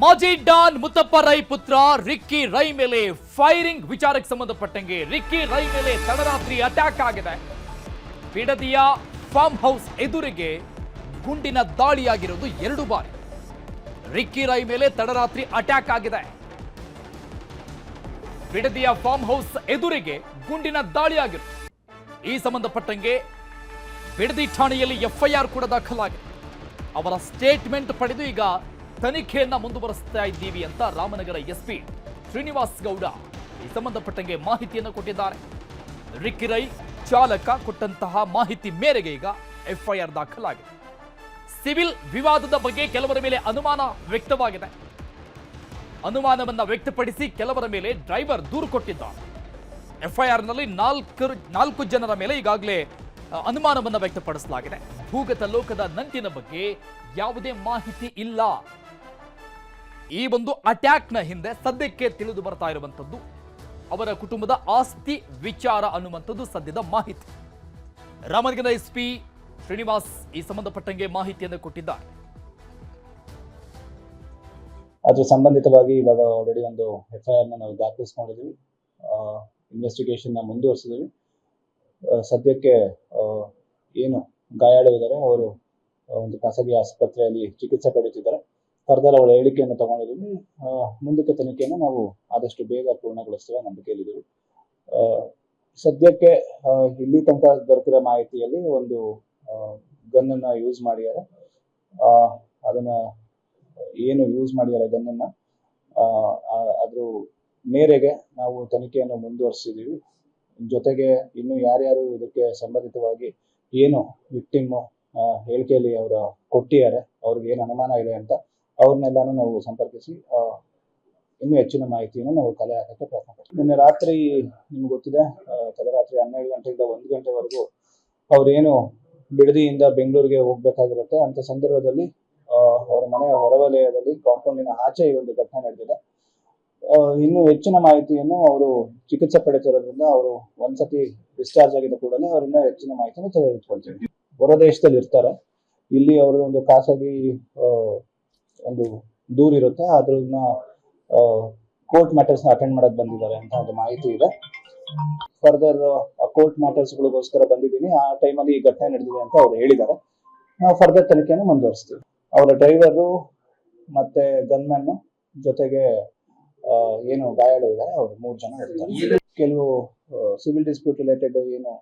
ಮಾಜಿ ಡಾನ್ ಮುತ್ತಪ್ಪ ರೈ ಪುತ್ರ ರಿಕ್ಕಿ ರೈ ಮೇಲೆ ಫೈರಿಂಗ್ ವಿಚಾರಕ್ಕೆ ಸಂಬಂಧಪಟ್ಟಂಗೆ ರಿಕ್ಕಿ ರೈ ಮೇಲೆ ತಡರಾತ್ರಿ ಅಟ್ಯಾಕ್ ಆಗಿದೆ. ಬಿಡದಿಯ ಫಾರ್ಮ್ ಹೌಸ್ ಎದುರಿಗೆ ಗುಂಡಿನ ದಾಳಿಯಾಗಿರೋದು 2 ಬಾರಿ. ರಿಕ್ಕಿ ರೈ ಮೇಲೆ ತಡರಾತ್ರಿ ಅಟ್ಯಾಕ್ ಆಗಿದೆ. ಬಿಡದಿಯ ಫಾರ್ಮ್ ಹೌಸ್ ಎದುರಿಗೆ ಗುಂಡಿನ ದಾಳಿಯಾಗಿರೋದು. ಈ ಸಂಬಂಧಪಟ್ಟಂಗೆ ಬಿಡದಿ ಠಾಣೆಯಲ್ಲಿ ಎಫ್ಐಆರ್ ಕೂಡ ದಾಖಲಾಗಿದೆ. ಅವರ ಸ್ಟೇಟ್ಮೆಂಟ್ ಪಡೆದು ಈಗ ತನಿಖೆಯನ್ನ ಮುಂದುವರಿಸ್ತಾ ಇದ್ದೀವಿ ಅಂತ ರಾಮನಗರ ಎಸ್ಪಿ ಶ್ರೀನಿವಾಸ್ ಗೌಡ ಈ ಸಂಬಂಧಪಟ್ಟಂಗೆ ಮಾಹಿತಿಯನ್ನು ಕೊಟ್ಟಿದ್ದಾರೆ. ರಿಕ್ಕಿ ರೈ ಚಾಲಕ ಕೊಟ್ಟಂತಹ ಮಾಹಿತಿ ಮೇರೆಗೆ ಈಗ ಎಫ್ಐಆರ್ ದಾಖಲಾಗಿದೆ. ಸಿವಿಲ್ ವಿವಾದದ ಬಗ್ಗೆ ಕೆಲವರ ಮೇಲೆ ಅನುಮಾನ ವ್ಯಕ್ತವಾಗಿದೆ. ಅನುಮಾನವನ್ನ ವ್ಯಕ್ತಪಡಿಸಿ ಕೆಲವರ ಮೇಲೆ ಡ್ರೈವರ್ ದೂರು ಕೊಟ್ಟಿದ್ದಾರೆ. ಎಫ್ಐಆರ್ನಲ್ಲಿ 4 ಜನರ ಮೇಲೆ ಈಗಾಗಲೇ ಅನುಮಾನವನ್ನ ವ್ಯಕ್ತಪಡಿಸಲಾಗಿದೆ. ಭೂಗತ ಲೋಕದ ನಂಟಿನ ಬಗ್ಗೆ ಯಾವುದೇ ಮಾಹಿತಿ ಇಲ್ಲ. ಈ ಒಂದು ಅಟ್ಯಾಕ್ನ ಹಿಂದೆ ಸದ್ಯಕ್ಕೆ ತಿಳಿದು ಬರ್ತಾ ಇರುವಂತದ್ದು ಅವರ ಕುಟುಂಬದ ಆಸ್ತಿ ವಿಚಾರ ಅನ್ನುವಂಥದ್ದು ಸದ್ಯದ ಮಾಹಿತಿ. ರಾಮನಗರ ಎಸ್ಪಿ ಶ್ರೀನಿವಾಸ್ ಈ ಸಂಬಂಧಪಟ್ಟಂಗೆ ಮಾಹಿತಿಯನ್ನು ಕೊಟ್ಟಿದ್ದಾರೆ. ಅದ್ರ ಸಂಬಂಧಿತವಾಗಿ ಇವಾಗ ಆಲ್ರೆಡಿ ಒಂದು ಎಫ್ಐಆರ್ ನಾವು ದಾಖಲಿಸ್ಕೊಂಡಿದ್ದೀವಿ. ಇನ್ವೆಸ್ಟಿಗೇಷನ್ ಮುಂದುವರಿಸಿದ್ದೀವಿ. ಸದ್ಯಕ್ಕೆ ಏನು ಗಾಯಾಳುವಿದ್ದಾರೆ ಅವರು ಒಂದು ಖಾಸಗಿ ಆಸ್ಪತ್ರೆಯಲ್ಲಿ ಚಿಕಿತ್ಸೆ ಪಡೆಯುತ್ತಿದ್ದಾರೆ. ಫರ್ದರ್ ಅವರ ಹೇಳಿಕೆಯನ್ನು ತಗೊಂಡಿದ್ದೀವಿ. ಮುಂದಕ್ಕೆ ತನಿಖೆಯನ್ನು ನಾವು ಆದಷ್ಟು ಬೇಗ ಪೂರ್ಣಗೊಳಿಸುವ ನಂಬಿಕೆಯಲ್ಲಿದ್ದೀವಿ. ಸದ್ಯಕ್ಕೆ ಇಲ್ಲಿ ತನಕ ದೊರಕಿರೋ ಮಾಹಿತಿಯಲ್ಲಿ ಒಂದು ಗನ್ನನ್ನು ಯೂಸ್ ಮಾಡಿದ್ದಾರೆ. ಅದನ್ನ ಏನು ಯೂಸ್ ಮಾಡಿದ್ದಾರೆ ಗನ್ನನ್ನು ಅದ್ರ ಮೇರೆಗೆ ನಾವು ತನಿಖೆಯನ್ನು ಮುಂದುವರಿಸಿದ್ದೀವಿ. ಜೊತೆಗೆ ಇನ್ನು ಯಾರ್ಯಾರು ಇದಕ್ಕೆ ಸಂಬಂಧಿತವಾಗಿ ಏನು ವಿಕ್ಟಿಮ್ ಹೇಳಿಕೆಯಲ್ಲಿ ಅವರು ಕೊಟ್ಟಿದ್ದಾರೆ, ಅವ್ರಿಗೆ ಏನು ಅನುಮಾನ ಇದೆ ಅಂತ ಅವ್ರನ್ನೆಲ್ಲಾನು ನಾವು ಸಂಪರ್ಕಿಸಿ ಇನ್ನೂ ಹೆಚ್ಚಿನ ಮಾಹಿತಿಯನ್ನು ನಾವು ಕಲೆ ಹಾಕಕ್ಕೆ ಪ್ರಯತ್ನ ಪಡ್ತೀವಿ. ನಿನ್ನೆ ರಾತ್ರಿ ನಿಮ್ಗೆ ಗೊತ್ತಿದೆ, ತಡರಾತ್ರಿ 12 ಗಂಟೆಯಿಂದ 1 ಗಂಟೆವರೆಗೂ ಅವ್ರೇನು ಬಿಡದಿಯಿಂದ ಬೆಂಗಳೂರಿಗೆ ಹೋಗ್ಬೇಕಾಗಿರುತ್ತೆ. ಅಂತ ಸಂದರ್ಭದಲ್ಲಿ ಅವರ ಮನೆಯ ಹೊರವಲಯದಲ್ಲಿ ಕಾಂಪೌಂಡಿನ ಆಚೆ ಈ ಒಂದು ಘಟನೆ ನಡೆದಿದೆ. ಇನ್ನು ಹೆಚ್ಚಿನ ಮಾಹಿತಿಯನ್ನು ಅವರು ಚಿಕಿತ್ಸೆ ಪಡೆತಿರೋದ್ರಿಂದ ಅವರು ಒಂದ್ಸತಿ ಡಿಸ್ಚಾರ್ಜ್ ಆಗಿದ್ದ ಕೂಡಲೇ ಅವರಿಂದ ಹೆಚ್ಚಿನ ಮಾಹಿತಿಯನ್ನು ತೆಗೆದುಕೊಳ್ತೀವಿ. ಹೊರ ದೇಶದಲ್ಲಿ ಇರ್ತಾರೆ, ಇಲ್ಲಿ ಅವರು ಒಂದು ಖಾಸಗಿ ಒಂದು ದೂರು ಇರುತ್ತೆ, ಅದ್ರನ್ನ ಕೋರ್ಟ್ ಮ್ಯಾಟರ್ಸ್ನ ಅಟೆಂಡ್ ಮಾಡಕ್ ಬಂದಿದ್ದಾರೆ ಅಂತ ಒಂದು ಮಾಹಿತಿ ಇದೆ. ಫರ್ದರ್ ಕೋರ್ಟ್ ಮ್ಯಾಟರ್ಸ್ಗಳಿಗೋಸ್ಕರ ಬಂದಿದ್ದೀನಿ, ಆ ಟೈಮಲ್ಲಿ ಈ ಘಟನೆ ನಡೆದಿದೆ ಅಂತ ಅವ್ರು ಹೇಳಿದ್ದಾರೆ. ನಾವು ಫರ್ದರ್ ತನಿಖೆಯನ್ನು ಮುಂದುವರಿಸ್ತೀವಿ. ಅವರ ಡ್ರೈವರು ಮತ್ತೆ ಗನ್ಮ್ಯಾನ್ ಜೊತೆಗೆ ಏನು ಗಾಯಾಳು ಇದ್ದಾರೆ ಅವರು 3 ಜನ ಇರ್ತಾರೆ. ಕೆಲವು ಸಿವಿಲ್ ಡಿಸ್ಪ್ಯೂಟ್ ರಿಲೇಟೆಡ್ ಏನು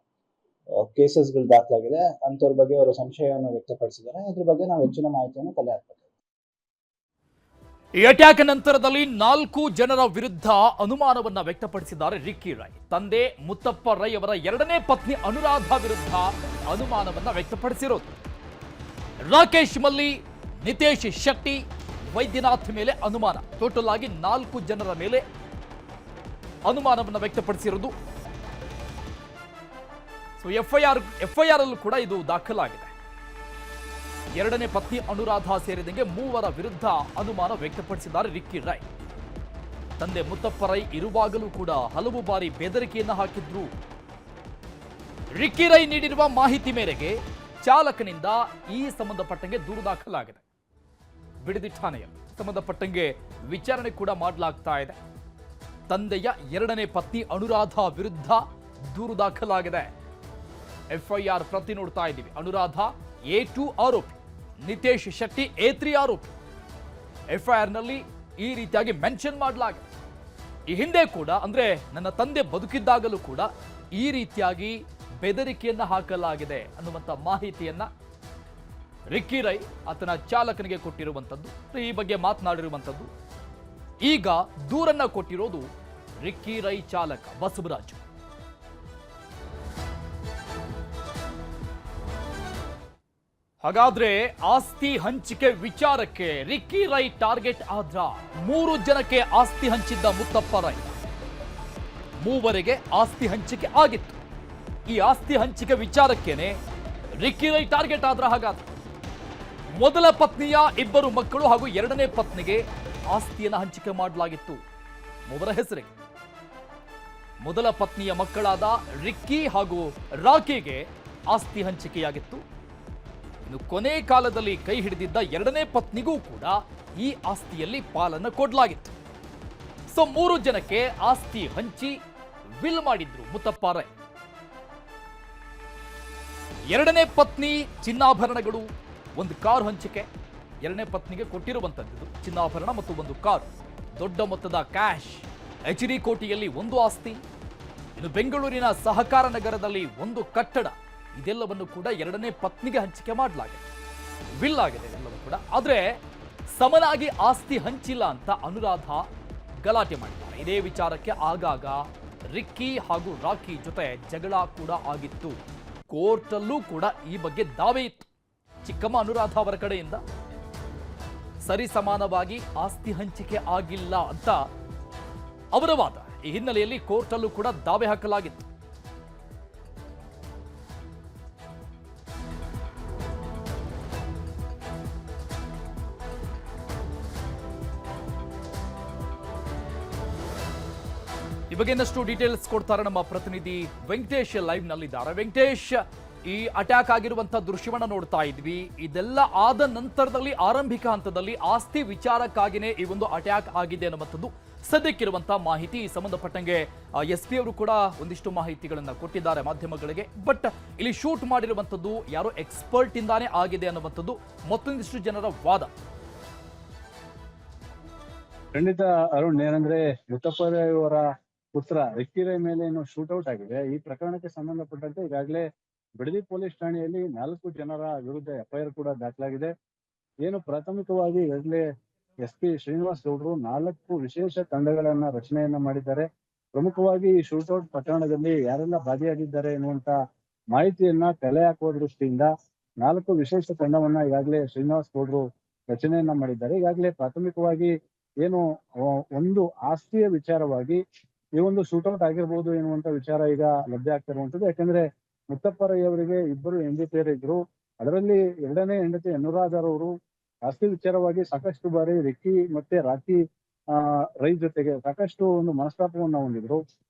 ಕೇಸಸ್ಗಳು ದಾಖಲಾಗಿದೆ ಅಂತವ್ರ ಬಗ್ಗೆ ಅವರು ಸಂಶಯವನ್ನು ವ್ಯಕ್ತಪಡಿಸಿದ್ದಾರೆ. ಅದ್ರ ಬಗ್ಗೆ ನಾವು ಹೆಚ್ಚಿನ ಮಾಹಿತಿಯನ್ನು ಕಲೆ ಹಾಕಬೇಕು. ಈ ಅಟ್ಯಾಕ್ ನಂತರದಲ್ಲಿ 4 ಜನರ ವಿರುದ್ಧ ಅನುಮಾನವನ್ನ ವ್ಯಕ್ತಪಡಿಸಿದ್ದಾರೆ ರಿಕ್ಕಿ ರೈ. ತಂದೆ ಮುತ್ತಪ್ಪ ರೈ ಅವರ 2ನೇ ಪತ್ನಿ ಅನುರಾಧ ವಿರುದ್ಧ ಅನುಮಾನವನ್ನ ವ್ಯಕ್ತಪಡಿಸಿರೋದು. ರಾಕೇಶ್ ಮಲ್ಲಿ, ನಿತೇಶ್ ಶೆಟ್ಟಿ, ವೈದ್ಯನಾಥ್ ಮೇಲೆ ಅನುಮಾನ. ಟೋಟಲ್ ಆಗಿ 4 ಜನರ ಮೇಲೆ ಅನುಮಾನವನ್ನು ವ್ಯಕ್ತಪಡಿಸಿರೋದು. ಸೊ ಎಫ್ಐಆರ್ ಅಲ್ಲೂ ಕೂಡ ಇದು ದಾಖಲಾಗಿದೆ. 2ನೇ ಪತ್ನಿ ಅನುರಾಧ ಸೇರಿದಂತೆ 3 ವಿರುದ್ಧ ಅನುಮಾನ ವ್ಯಕ್ತಪಡಿಸಿದ್ದಾರೆ ರಿಕ್ಕಿ ರೈ. ತಂದೆ ಮುತ್ತಪ್ಪ ರೈ ಇರುವಾಗಲೂ ಕೂಡ ಹಲವು ಬಾರಿ ಬೆದರಿಕೆಯನ್ನು ಹಾಕಿದ್ರು. ರಿಕ್ಕಿ ರೈ ನೀಡಿರುವ ಮಾಹಿತಿ ಮೇರೆಗೆ ಚಾಲಕನಿಂದ ಈ ಸಂಬಂಧಪಟ್ಟಂಗೆ ದೂರು ದಾಖಲಾಗಿದೆ. ಬಿಡದಿ ಠಾಣೆಯಲ್ಲಿ ಸಂಬಂಧಪಟ್ಟಂಗೆ ವಿಚಾರಣೆ ಕೂಡ ಮಾಡಲಾಗ್ತಾ ಇದೆ. ತಂದೆಯ 2ನೇ ಪತ್ನಿ ಅನುರಾಧ ವಿರುದ್ಧ ದೂರು ದಾಖಲಾಗಿದೆ. ಎಫ್ಐಆರ್ ಪ್ರತಿ ನೋಡ್ತಾ ಇದ್ದೀವಿ. ಅನುರಾಧ A2 ಆರೋಪಿ, ನಿತೇಶ್ ಶೆಟ್ಟಿ A3 ಆರೋಪಿ. ಎಫ್ಐಆರ್ನಲ್ಲಿ ಈ ರೀತಿಯಾಗಿ ಮೆನ್ಷನ್ ಮಾಡಲಾಗಿದೆ. ಈ ಹಿಂದೆ ಕೂಡ ಅಂದ್ರೆ ನನ್ನ ತಂದೆ ಬದುಕಿದ್ದಾಗಲೂ ಕೂಡ ಈ ರೀತಿಯಾಗಿ ಬೆದರಿಕೆಯನ್ನ ಹಾಕಲಾಗಿದೆ ಅನ್ನುವಂಥ ಮಾಹಿತಿಯನ್ನ ರಿಕ್ಕಿ ರೈ ಆತನ ಚಾಲಕನಿಗೆ ಕೊಟ್ಟಿರುವಂಥದ್ದು. ಈ ಬಗ್ಗೆ ಮಾತನಾಡಿರುವಂಥದ್ದು. ಈಗ ದೂರನ್ನ ಕೊಟ್ಟಿರೋದು ರಿಕ್ಕಿ ರೈ ಚಾಲಕ ಬಸವರಾಜು. ಹಾಗಾದ್ರೆ ಆಸ್ತಿ ಹಂಚಿಕೆ ವಿಚಾರಕ್ಕೆ ರಿಕ್ಕಿ ರೈ ಟಾರ್ಗೆಟ್ ಆದ್ರ 3 ಜನಕ್ಕೆ ಆಸ್ತಿ ಹಂಚಿದ್ದ ಮುತ್ತಪ್ಪ ರೈ 3ವರೆಗೆ ಆಸ್ತಿ ಹಂಚಿಕೆ ಆಗಿತ್ತು. ಈ ಆಸ್ತಿ ಹಂಚಿಕೆ ವಿಚಾರಕ್ಕೇನೆ ರಿಕ್ಕಿ ರೈ ಟಾರ್ಗೆಟ್ ಆದ್ರ. ಹಾಗಾದ್ರೆ ಮೊದಲ ಪತ್ನಿಯ 2 ಮಕ್ಕಳು ಹಾಗೂ 2ನೇ ಪತ್ನಿಗೆ ಆಸ್ತಿಯನ್ನು ಹಂಚಿಕೆ ಮಾಡಲಾಗಿತ್ತು. 3 ಹೆಸರಿಗೆ ಮೊದಲ ಪತ್ನಿಯ ಮಕ್ಕಳಾದ ರಿಕ್ಕಿ ಹಾಗೂ ರಾಕಿಗೆ ಆಸ್ತಿ ಹಂಚಿಕೆಯಾಗಿತ್ತು. ಇನ್ನು ಕೊನೆ ಕಾಲದಲ್ಲಿ ಕೈ ಹಿಡಿದಿದ್ದ ಎರಡನೇ ಪತ್ನಿಗೂ ಕೂಡ ಈ ಆಸ್ತಿಯಲ್ಲಿ ಪಾಲನ್ನು ಕೊಡಲಾಗಿತ್ತು. ಸೊ 3 ಜನಕ್ಕೆ ಆಸ್ತಿ ಹಂಚಿ ವಿಲ್ ಮಾಡಿದ್ರು ಮುತ್ತಪ್ಪ ರೈ. ಎರಡನೇ ಪತ್ನಿ ಚಿನ್ನಾಭರಣಗಳು, ಒಂದು ಕಾರು ಹಂಚಿಕೆ. ಎರಡನೇ ಪತ್ನಿಗೆ ಕೊಟ್ಟಿರುವಂತದ್ದು ಚಿನ್ನಾಭರಣ ಮತ್ತು ಒಂದು ಕಾರು, ದೊಡ್ಡ ಮೊತ್ತದ ಕ್ಯಾಶ್. HD ಕೋಟೆಯಲ್ಲಿ ಒಂದು ಆಸ್ತಿ, ಇನ್ನು ಬೆಂಗಳೂರಿನ ಸಹಕಾರ ನಗರದಲ್ಲಿ ಒಂದು ಕಟ್ಟಡ. ಇದೆಲ್ಲವನ್ನು ಕೂಡ ಎರಡನೇ ಪತ್ನಿಗೆ ಹಂಚಿಕೆ ಮಾಡಲಾಗಿದೆ, ವಿಲ್ ಆಗಿದೆ ಎಲ್ಲವೂ ಕೂಡ. ಆದ್ರೆ ಸಮನಾಗಿ ಆಸ್ತಿ ಹಂಚಿಲ್ಲ ಅಂತ ಅನುರಾಧ ಗಲಾಟೆ ಮಾಡಿದ್ದಾರೆ. ಇದೇ ವಿಚಾರಕ್ಕೆ ಆಗಾಗ ರಿಕ್ಕಿ ಹಾಗೂ ರಾಕಿ ಜೊತೆ ಜಗಳ ಕೂಡ ಆಗಿತ್ತು. ಕೋರ್ಟಲ್ಲೂ ಕೂಡ ಈ ಬಗ್ಗೆ ದಾವೆ ಇತ್ತು. ಚಿಕ್ಕಮ್ಮ ಅನುರಾಧ ಅವರ ಕಡೆಯಿಂದ ಸರಿ ಸಮಾನವಾಗಿ ಆಸ್ತಿ ಹಂಚಿಕೆ ಆಗಿಲ್ಲ ಅಂತ ಅವರ ವಾದ. ಈ ಹಿನ್ನೆಲೆಯಲ್ಲಿ ಕೋರ್ಟಲ್ಲೂ ಕೂಡ ದಾವೆ ಹಾಕಲಾಗಿತ್ತು. ಈ ಬಗ್ಗೆ ಇನ್ನಷ್ಟು ಡೀಟೇಲ್ಸ್ ಕೊಡ್ತಾರೆ ನಮ್ಮ ಪ್ರತಿನಿಧಿ ವೆಂಕಟೇಶ್ ಲೈವ್ ನಲ್ಲಿದ್ದಾರೆ. ವೆಂಕಟೇಶ್, ಈ ಅಟ್ಯಾಕ್ ಆಗಿರುವಂತಹ ದೃಶ್ಯವನ್ನ ನೋಡ್ತಾ ಇದ್ವಿ. ಇದೆಲ್ಲ ಆದ ನಂತರದಲ್ಲಿ ಆರಂಭಿಕ ಹಂತದಲ್ಲಿ ಆಸ್ತಿ ವಿಚಾರಕ್ಕಾಗಿನೇ ಈ ಒಂದು ಅಟ್ಯಾಕ್ ಆಗಿದೆ ಅನ್ನುವಂಥದ್ದು ಸದ್ಯಕ್ಕಿರುವಂತಹ ಮಾಹಿತಿ. ಸಂಬಂಧಪಟ್ಟಂಗೆ SP ಅವರು ಕೂಡ ಒಂದಿಷ್ಟು ಮಾಹಿತಿಗಳನ್ನ ಕೊಟ್ಟಿದ್ದಾರೆ ಮಾಧ್ಯಮಗಳಿಗೆ. ಬಟ್ ಇಲ್ಲಿ ಶೂಟ್ ಮಾಡಿರುವಂಥದ್ದು ಯಾರೋ ಎಕ್ಸ್ಪರ್ಟ್ ಇಂದಾನೇ ಆಗಿದೆ ಅನ್ನುವಂಥದ್ದು ಮತ್ತೊಂದಿಷ್ಟು ಜನರ ವಾದ. ಖಂಡಿತ ಅರುಣ್, ಏನಂದ್ರೆ ಮುತ್ತಪ್ಪ ರೈ ಅವರ ಪುತ್ರ ರಿಕ್ಕಿ ರೈ ಮೇಲೆ ಏನು ಶೂಟ್ಔಟ್ ಆಗಿದೆ. ಈ ಪ್ರಕರಣಕ್ಕೆ ಸಂಬಂಧಪಟ್ಟಂತೆ ಈಗಾಗಲೇ ಬಿಡದಿ ಪೊಲೀಸ್ ಠಾಣೆಯಲ್ಲಿ 4 ಜನರ ವಿರುದ್ಧ FIR ಕೂಡ ದಾಖಲಾಗಿದೆ. ಏನು ಪ್ರಾಥಮಿಕವಾಗಿ ಈಗಾಗಲೇ SP ಶ್ರೀನಿವಾಸ್ ಗೌಡರು 4 ವಿಶೇಷ ತಂಡಗಳನ್ನ ರಚನೆಯನ್ನ ಮಾಡಿದ್ದಾರೆ. ಪ್ರಮುಖವಾಗಿ ಈ ಶೂಟ್ಔಟ್ ಪ್ರಕರಣದಲ್ಲಿ ಯಾರೆಲ್ಲ ಭಾಗಿಯಾಗಿದ್ದಾರೆ ಎನ್ನುವಂತ ಮಾಹಿತಿಯನ್ನ ಕಲೆ ಹಾಕುವ ದೃಷ್ಟಿಯಿಂದ 4 ವಿಶೇಷ ತಂಡವನ್ನ ಈಗಾಗಲೇ ಶ್ರೀನಿವಾಸ್ ಗೌಡರು ರಚನೆಯನ್ನ ಮಾಡಿದ್ದಾರೆ. ಈಗಾಗಲೇ ಪ್ರಾಥಮಿಕವಾಗಿ ಏನು ಒಂದು ಆಸ್ತಿಯ ವಿಚಾರವಾಗಿ ಈ ಒಂದು ಶೂಟ್ಔಟ್ ಆಗಿರ್ಬೋದು ಎನ್ನುವಂತ ವಿಚಾರ ಈಗ ಲಭ್ಯ ಆಗ್ತಿರುವಂತದ್ದು. ಯಾಕಂದ್ರೆ ಮುತ್ತಪ್ಪ ರೈ ಅವರಿಗೆ 2 ಹೆಂಡತಿಯರು ಇದ್ರು. ಅದರಲ್ಲಿ 2ನೇ ಹೆಂಡತಿ ಅನುರಾಧ ಅವರು ಆಸ್ತಿ ವಿಚಾರವಾಗಿ ಸಾಕಷ್ಟು ಬಾರಿ ರಿಕ್ಕಿ ಮತ್ತೆ ರಾಕಿ ರೈ ಜೊತೆಗೆ ಸಾಕಷ್ಟು ಒಂದು ಮನಸ್ತಾಪವನ್ನ ಹೊಂದಿದ್ರು.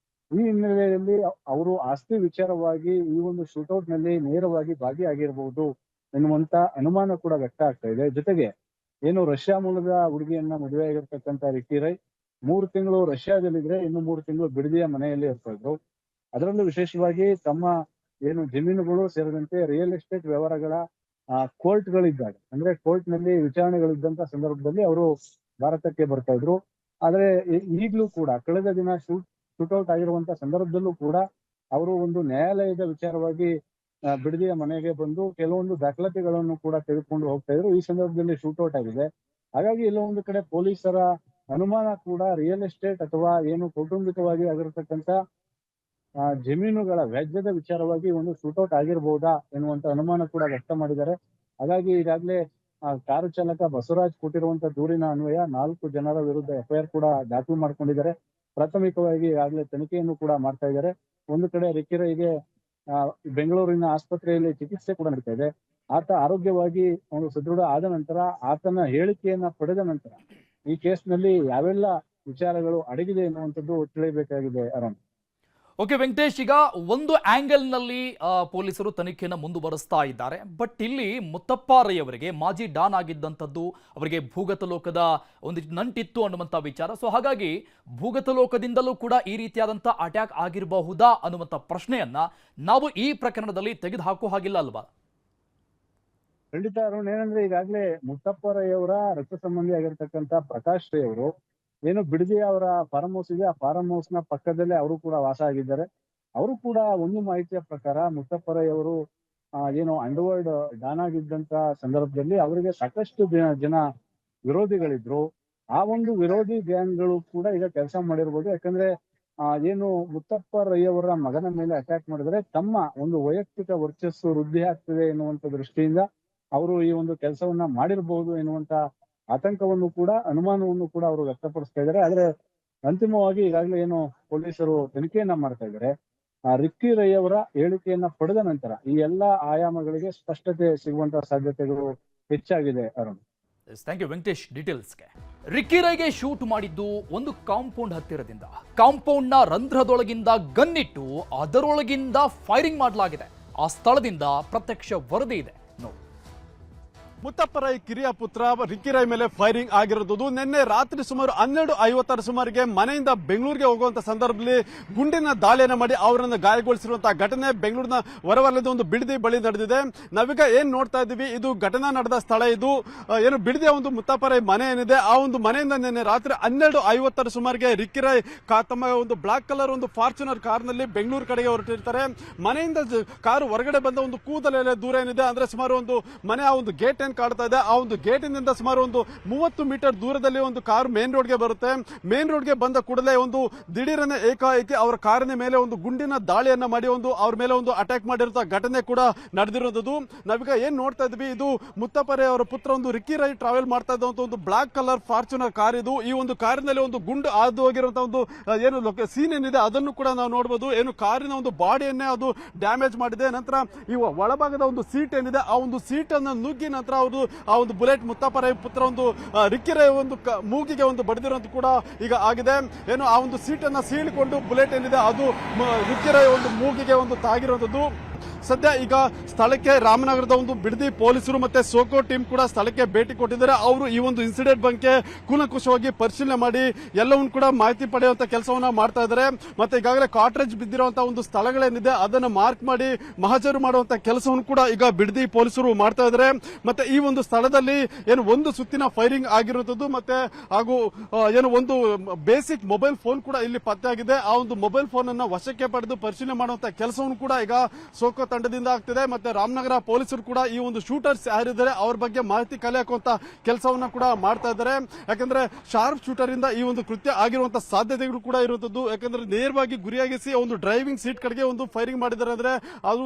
ಈ ಹಿನ್ನೆಲೆಯಲ್ಲಿ ಅವರು ಆಸ್ತಿ ವಿಚಾರವಾಗಿ ಈ ಒಂದು ಶೂಟ್ಔಟ್ ನಲ್ಲಿ ನೇರವಾಗಿ ಭಾಗಿಯಾಗಿರಬಹುದು ಎನ್ನುವಂತ ಅನುಮಾನ ಕೂಡ ವ್ಯಕ್ತ ಆಗ್ತಾ ಇದೆ. ಜೊತೆಗೆ ಏನು ರಷ್ಯಾ ಮೂಲದ ಹುಡುಗಿಯನ್ನ ಮದುವೆ ಆಗಿರ್ತಕ್ಕಂಥ ರಿಕ್ಕಿ ರೈ 3 ತಿಂಗಳು ರಷ್ಯಾದಲ್ಲಿದ್ರೆ ಇನ್ನು 3 ತಿಂಗಳು ಬಿಡದಿಯ ಮನೆಯಲ್ಲಿ ಇರ್ತಾ ಇದ್ರು. ಅದರಲ್ಲೂ ವಿಶೇಷವಾಗಿ ತಮ್ಮ ಏನು ಜಮೀನುಗಳು ಸೇರಿದಂತೆ ರಿಯಲ್ ಎಸ್ಟೇಟ್ ವ್ಯವಹಾರಗಳ ಕೋರ್ಟ್ಗಳಿದ್ದಾಗ, ಅಂದ್ರೆ ಕೋರ್ಟ್ ನಲ್ಲಿ ವಿಚಾರಣೆಗಳಿದ್ದಂತ ಸಂದರ್ಭದಲ್ಲಿ ಅವರು ಭಾರತಕ್ಕೆ ಬರ್ತಾ ಇದ್ರು. ಆದ್ರೆ ಈಗಲೂ ಕೂಡ ಕಳೆದ ದಿನ ಶೂಟ್ಔಟ್ ಆಗಿರುವಂತ ಸಂದರ್ಭದಲ್ಲೂ ಕೂಡ ಅವರು ಒಂದು ನ್ಯಾಯಾಲಯದ ವಿಚಾರವಾಗಿ ಬಿಡದಿಯ ಮನೆಗೆ ಬಂದು ಕೆಲವೊಂದು ದಾಖಲಾತಿಗಳನ್ನು ಕೂಡ ತೆಗೆದುಕೊಂಡು ಹೋಗ್ತಾ ಇದ್ರು. ಈ ಸಂದರ್ಭದಲ್ಲಿ ಶೂಟ್ಔಟ್ ಆಗಿದೆ. ಹಾಗಾಗಿ ಎಲ್ಲೋ ಒಂದು ಕಡೆ ಪೊಲೀಸರ ಅನುಮಾನ ಕೂಡ ರಿಯಲ್ ಎಸ್ಟೇಟ್ ಅಥವಾ ಏನು ಕೌಟುಂಬಿಕವಾಗಿ ಆಗಿರತಕ್ಕಂತ ಜಮೀನುಗಳ ವ್ಯಾಜ್ಯದ ವಿಚಾರವಾಗಿ ಒಂದು ಶೂಟ್ಔಟ್ ಆಗಿರ್ಬಹುದಾ ಎನ್ನುವಂತ ಅನುಮಾನ ಕೂಡ ವ್ಯಕ್ತ ಮಾಡಿದ್ದಾರೆ. ಹಾಗಾಗಿ ಈಗಾಗಲೇ ಕಾರು ಚಾಲಕ ಬಸವರಾಜ್ ಕೊಟ್ಟಿರುವಂತ ದೂರಿನ ಅನ್ವಯ 4 ಜನರ ವಿರುದ್ಧ FIR ಕೂಡ ದಾಖಲು ಮಾಡ್ಕೊಂಡಿದ್ದಾರೆ. ಪ್ರಾಥಮಿಕವಾಗಿ ಈಗಾಗಲೇ ತನಿಖೆಯನ್ನು ಕೂಡ ಮಾಡ್ತಾ ಇದ್ದಾರೆ. ಒಂದು ಕಡೆ ರಿಕ್ಕಿ ರೈಗೆ ಬೆಂಗಳೂರಿನ ಆಸ್ಪತ್ರೆಯಲ್ಲಿ ಚಿಕಿತ್ಸೆ ಕೂಡ ನಡೀತಾ ಇದೆ. ಆತ ಆರೋಗ್ಯವಾಗಿ ಒಂದು ಸದೃಢ ಆದ ನಂತರ ಆತನ ಹೇಳಿಕೆಯನ್ನ ಪಡೆದ ನಂತರ ಈ ಕೇಸ್ನಲ್ಲಿ ಯಾವೆಲ್ಲ ವಿಚಾರಗಳು ಅಡಗಿದೆ ಎನ್ನುವಂಥದ್ದು ತಿಳಿಯಬೇಕಾಗಿದೆ ಅರುಣ್. ಓಕೆ ವೆಂಕಟೇಶ್, ಈಗ ಒಂದು ಆಂಗಲ್ ನಲ್ಲಿ ಪೊಲೀಸರು ತನಿಖೆಯನ್ನು ಮುಂದುವರಿಸ್ತಾ ಇದ್ದಾರೆ. ಬಟ್ ಇಲ್ಲಿ ಮುತ್ತಪ್ಪ ರೈ ಅವರಿಗೆ ಮಾಜಿ ಡಾನ್ ಆಗಿದ್ದಂಥದ್ದು, ಅವರಿಗೆ ಭೂಗತ ಲೋಕದ ಒಂದು ನಂಟಿತ್ತು ಅನ್ನುವಂಥ ವಿಚಾರ. ಸೊ ಹಾಗಾಗಿ ಭೂಗತ ಲೋಕದಿಂದಲೂ ಕೂಡ ಈ ರೀತಿಯಾದಂಥ ಅಟ್ಯಾಕ್ ಆಗಿರಬಹುದಾ ಅನ್ನುವಂಥ ಪ್ರಶ್ನೆಯನ್ನ ನಾವು ಈ ಪ್ರಕರಣದಲ್ಲಿ ತೆಗೆದುಹಾಕುವ ಹಾಗಿಲ್ಲ ಅಲ್ವಾ? ಖಂಡಿತ ಅರುಣ್, ಏನಂದ್ರೆ ಈಗಾಗಲೇ ಮುತ್ತಪ್ಪ ರೈ ಅವರ ರಕ್ತ ಸಂಬಂಧಿ ಆಗಿರ್ತಕ್ಕಂಥ ಪ್ರಕಾಶ್ ರೈ ಅವರು ಏನು ಬಿಡದಿ ಅವರ ಫಾರ್ಮ್ ಹೌಸ್ ಇದೆ, ಆ ಫಾರ್ಮ್ ಹೌಸ್ ನ ಪಕ್ಕದಲ್ಲೇ ಅವರು ಕೂಡ ವಾಸ ಆಗಿದ್ದಾರೆ. ಅವರು ಕೂಡ ಒಂದು ಮಾಹಿತಿಯ ಪ್ರಕಾರ ಮುತ್ತಪ್ಪ ರೈ ಅವರು ಏನು ಅಂಡರ್ವರ್ಲ್ಡ್ ಡಾನ್ ಆಗಿದ್ದಂತ ಸಂದರ್ಭದಲ್ಲಿ ಅವರಿಗೆ ಸಾಕಷ್ಟು ಜನ ವಿರೋಧಿಗಳಿದ್ರು. ಆ ಒಂದು ವಿರೋಧಿ ಗ್ಯಾಂಗ್ಗಳು ಕೂಡ ಈಗ ಕೆಲಸ ಮಾಡಿರ್ಬೋದು. ಯಾಕಂದ್ರೆ ಏನು ಮುತ್ತಪ್ಪ ರೈ ಅವರ ಮಗನ ಮೇಲೆ ಅಟ್ಯಾಕ್ ಮಾಡಿದ್ರೆ ತಮ್ಮ ಒಂದು ವೈಯಕ್ತಿಕ ವರ್ಚಸ್ಸು ವೃದ್ಧಿ ಆಗ್ತದೆ ಎನ್ನುವಂತ ದೃಷ್ಟಿಯಿಂದ ಅವರು ಈ ಒಂದು ಕೆಲಸವನ್ನ ಮಾಡಿರಬಹುದು ಎನ್ನುವಂತ ಆತಂಕವನ್ನು ಕೂಡ ಅನುಮಾನವನ್ನು ಕೂಡ ಅವರು ವ್ಯಕ್ತಪಡಿಸ್ತಾ ಇದ್ದಾರೆ. ಆದ್ರೆ ಅಂತಿಮವಾಗಿ ಈಗಾಗಲೇ ಏನು ಪೊಲೀಸರು ತನಿಖೆಯನ್ನ ಮಾಡ್ತಾ ಇದ್ದಾರೆ. ರಿಕ್ಕಿ ರೈ ಅವರ ಹೇಳಿಕೆಯನ್ನ ಪಡೆದ ನಂತರ ಈ ಎಲ್ಲಾ ಆಯಾಮಗಳಿಗೆ ಸ್ಪಷ್ಟತೆ ಸಿಗುವಂತಹ ಸಾಧ್ಯತೆಗಳು ಹೆಚ್ಚಾಗಿದೆ ಅರುಣ್. ಥ್ಯಾಂಕ್ ಯು ವೆಂಕಟೇಶ್ ಡೀಟೇಲ್ಸ್ಗೆ. ರಿಕ್ಕಿ ರೈಗೆ ಶೂಟ್ ಮಾಡಿದ್ದು ಒಂದು ಕಾಂಪೌಂಡ್ ಹತ್ತಿರದಿಂದ. ಕಾಂಪೌಂಡ್ನ ರಂಧ್ರದೊಳಗಿಂದ ಗನ್ನಿಟ್ಟು ಅದರೊಳಗಿಂದ ಫೈರಿಂಗ್ ಮಾಡಲಾಗಿದೆ. ಆ ಸ್ಥಳದಿಂದ ಪ್ರತ್ಯಕ್ಷ ವರದಿ ಇದೆ ನೋಡಿ. ಮುತ್ತಪ್ಪರೈ ಕಿರಿಯ ಪುತ್ರ ರಿಕ್ಕಿರೈ ಮೇಲೆ ಫೈರಿಂಗ್ ಆಗಿರೋದು ನಿನ್ನೆ ರಾತ್ರಿ ಸುಮಾರು 12:50 ಸುಮಾರಿಗೆ ಮನೆಯಿಂದ ಬೆಂಗಳೂರಿಗೆ ಹೋಗುವಂತ ಸಂದರ್ಭದಲ್ಲಿ ಗುಂಡಿನ ದಾಳಿಯನ್ನು ಮಾಡಿ ಅವರನ್ನು ಗಾಯಗೊಳಿಸಿರುವಂತಹ ಘಟನೆ ಬೆಂಗಳೂರಿನ ಹೊರವಲಯದ ಒಂದು ಬಿಡದಿ ಬಳಿ ನಡೆದಿದೆ. ನಾವೀಗ ಏನ್ ನೋಡ್ತಾ ಇದ್ದೀವಿ, ಇದು ಘಟನಾ ನಡೆದ ಸ್ಥಳ. ಇದು ಏನು ಬಿಡದಿಯ ಒಂದು ಮುತ್ತಪ್ಪರೈ ಮನೆ ಏನಿದೆ, ಆ ಒಂದು ಮನೆಯಿಂದ ನಿನ್ನೆ ರಾತ್ರಿ 12:50 ಸುಮಾರಿಗೆ ರಿಕ್ಕಿರೈ ತಮ್ಮ ಒಂದು ಬ್ಲಾಕ್ ಕಲರ್ ಒಂದು ಫಾರ್ಚುನರ್ ಕಾರ್ನಲ್ಲಿ ಬೆಂಗಳೂರು ಕಡೆಗೆ ಹೊರಟಿರ್ತಾರೆ. ಮನೆಯಿಂದ ಕಾರು ಹೊರಗಡೆ ಬಂದ ಒಂದು ಕೂದಲೆಲೆ ದೂರ ಏನಿದೆ ಅಂದ್ರೆ ಸುಮಾರು ಒಂದು ಮನೆ ಆ ಒಂದು ಗೇಟ್ ಏನ್ ಕಾಡ್ತಾ ಇದೆ, ಆ ಒಂದು ಗೇಟಿನಿಂದ ಸುಮಾರು ಒಂದು 30 ಮೀಟರ್ ದೂರದಲ್ಲಿ ಒಂದು ಕಾರು ಮೇನ್ ರೋಡ್ಗೆ ಬರುತ್ತೆ. ಮೇನ್ ರೋಡ್ಗೆ ಬಂದ ಕೂಡಲೇ ಒಂದು ದಿಢೀರನೆ ಏಕಾಏಕಿ ಅವರ ಕಾರಿನ ಮೇಲೆ ಒಂದು ಗುಂಡಿನ ದಾಳಿಯನ್ನ ಮಾಡಿ ಒಂದು ಅವ್ರ ಮೇಲೆ ಒಂದು ಅಟ್ಯಾಕ್ ಮಾಡಿರುವಂತಹ ಘಟನೆ ಕೂಡ ನಡೆದಿರೋದು. ನಾವೀಗ ಏನ್ ನೋಡ್ತಾ ಇದ್ವಿ, ಇದು ಮುತ್ತಪ್ಪರೈ ಅವರ ಪುತ್ರ ಒಂದು ರಿಕ್ಕಿರೈ ಟ್ರಾವೆಲ್ ಮಾಡ್ತಾ ಇದ್ದಂತ ಒಂದು ಬ್ಲಾಕ್ ಕಲರ್ ಫಾರ್ಚುನರ್ ಕಾರ್ ಇದು. ಈ ಒಂದು ಕಾರಿನಲ್ಲಿ ಒಂದು ಗುಂಡು ಹಾದು ಹೋಗಿರುವಂತಹ ಒಂದು ಏನು ಸೀನ್ ಏನಿದೆ ಅದನ್ನು ಕೂಡ ನಾವು ನೋಡಬಹುದು. ಏನು ಕಾರಿನ ಒಂದು ಬಾಡಿಯನ್ನೇ ಅದು ಡ್ಯಾಮೇಜ್ ಮಾಡಿದೆ. ನಂತರ ಈ ಒಳಭಾಗದ ಒಂದು ಸೀಟ್ ಏನಿದೆ, ಆ ಒಂದು ಸೀಟ್ ಅನ್ನು ನುಗ್ಗಿ ನಂತರ ಅವರು ಆ ಒಂದು ಬುಲೆಟ್ ಮುತ್ತಪ್ಪರೈ ಪುತ್ರ ಒಂದು ರಿಕ್ಕಿರೈ ಒಂದು ಮೂಗಿಗೆ ಒಂದು ಬಡಿದಿರೋದು ಕೂಡ ಈಗ ಆಗಿದೆ. ಏನು ಆ ಒಂದು ಸೀಟ್ ಅನ್ನ ಸೀಳಿಕೊಂಡು ಬುಲೆಟ್ ಏನಿದೆ ಅದು ರಿಕ್ಕಿರೈ ಒಂದು ಮೂಗಿಗೆ ಒಂದು ತಾಗಿರುವಂತದ್ದು. ಸದ್ಯ ಈಗ ಸ್ಥಳಕ್ಕೆ ರಾಮನಗರದ ಒಂದು ಬಿಡದಿ ಪೊಲೀಸರು ಮತ್ತೆ ಸೋಕೋ ಟೀಮ್ ಕೂಡ ಸ್ಥಳಕ್ಕೆ ಭೇಟಿ ಕೊಟ್ಟಿದ್ದಾರೆ. ಅವರು ಈ ಒಂದು ಇನ್ಸಿಡೆಂಟ್ ಬಗ್ಗೆ ಕೂಲಂಕುಷವಾಗಿ ಪರಿಶೀಲನೆ ಮಾಡಿ ಎಲ್ಲವನ್ನೂ ಕೂಡ ಮಾಹಿತಿ ಪಡೆಯುವಂತ ಕೆಲಸವನ್ನ ಮಾಡ್ತಾ ಇದ್ದಾರೆ. ಮತ್ತೆ ಈಗಾಗಲೇ ಕಾಟ್ರೇಜ್ ಬಿದ್ದಿರುವಂತಹ ಒಂದು ಸ್ಥಳಗಳೇನಿದೆ ಅದನ್ನು ಮಾರ್ಕ್ ಮಾಡಿ ಮಹಜರು ಮಾಡುವಂತ ಕೆಲಸವನ್ನು ಕೂಡ ಈಗ ಬಿಡದಿ ಪೊಲೀಸರು ಮಾಡ್ತಾ ಇದ್ದಾರೆ. ಮತ್ತೆ ಈ ಒಂದು ಸ್ಥಳದಲ್ಲಿ ಏನು ಒಂದು ಸುತ್ತಿನ ಫೈರಿಂಗ್ ಆಗಿರುವಂತದ್ದು ಮತ್ತೆ ಹಾಗೂ ಏನು ಒಂದು ಬೇಸಿಕ್ ಮೊಬೈಲ್ ಫೋನ್ ಕೂಡ ಇಲ್ಲಿ ಪತ್ತೆಯಾಗಿದೆ. ಆ ಒಂದು ಮೊಬೈಲ್ ಫೋನ್ ಅನ್ನ ವಶಕ್ಕೆ ಪಡೆದು ಪರಿಶೀಲನೆ ಮಾಡುವಂತ ಕೆಲಸವನ್ನು ಕೂಡ ಈಗ ಸೋಕೋ ತಂಡದಿಂದ ಆಗ್ತಿದೆ. ಮತ್ತೆ ರಾಮನಗರ ಪೊಲೀಸರು ಕೂಡ ಈ ಒಂದು ಶೂಟರ್ಸ್ ಯಾರಿದ್ದಾರೆ ಅವ್ರ ಬಗ್ಗೆ ಮಾಹಿತಿ ಕಲೆ ಹಾಕುವಂತ ಕೆಲಸವನ್ನ ಕೂಡ ಮಾಡ್ತಾ ಇದ್ದಾರೆ. ಯಾಕಂದ್ರೆ ಶಾರ್ಪ್ ಶೂಟರ್ ಇಂದ ಈ ಒಂದು ಕೃತ್ಯ ಆಗಿರುವಂತಹ ಸಾಧ್ಯತೆಗಳು ಕೂಡ ಇರುವಂತದ್ದು. ಯಾಕಂದ್ರೆ ನೇರವಾಗಿ ಗುರಿಯಾಗಿಸಿ ಒಂದು ಡ್ರೈವಿಂಗ್ ಸೀಟ್ ಕಡೆಗೆ ಒಂದು ಫೈರಿಂಗ್ ಮಾಡಿದ್ದಾರೆ ಅಂದ್ರೆ ಅದು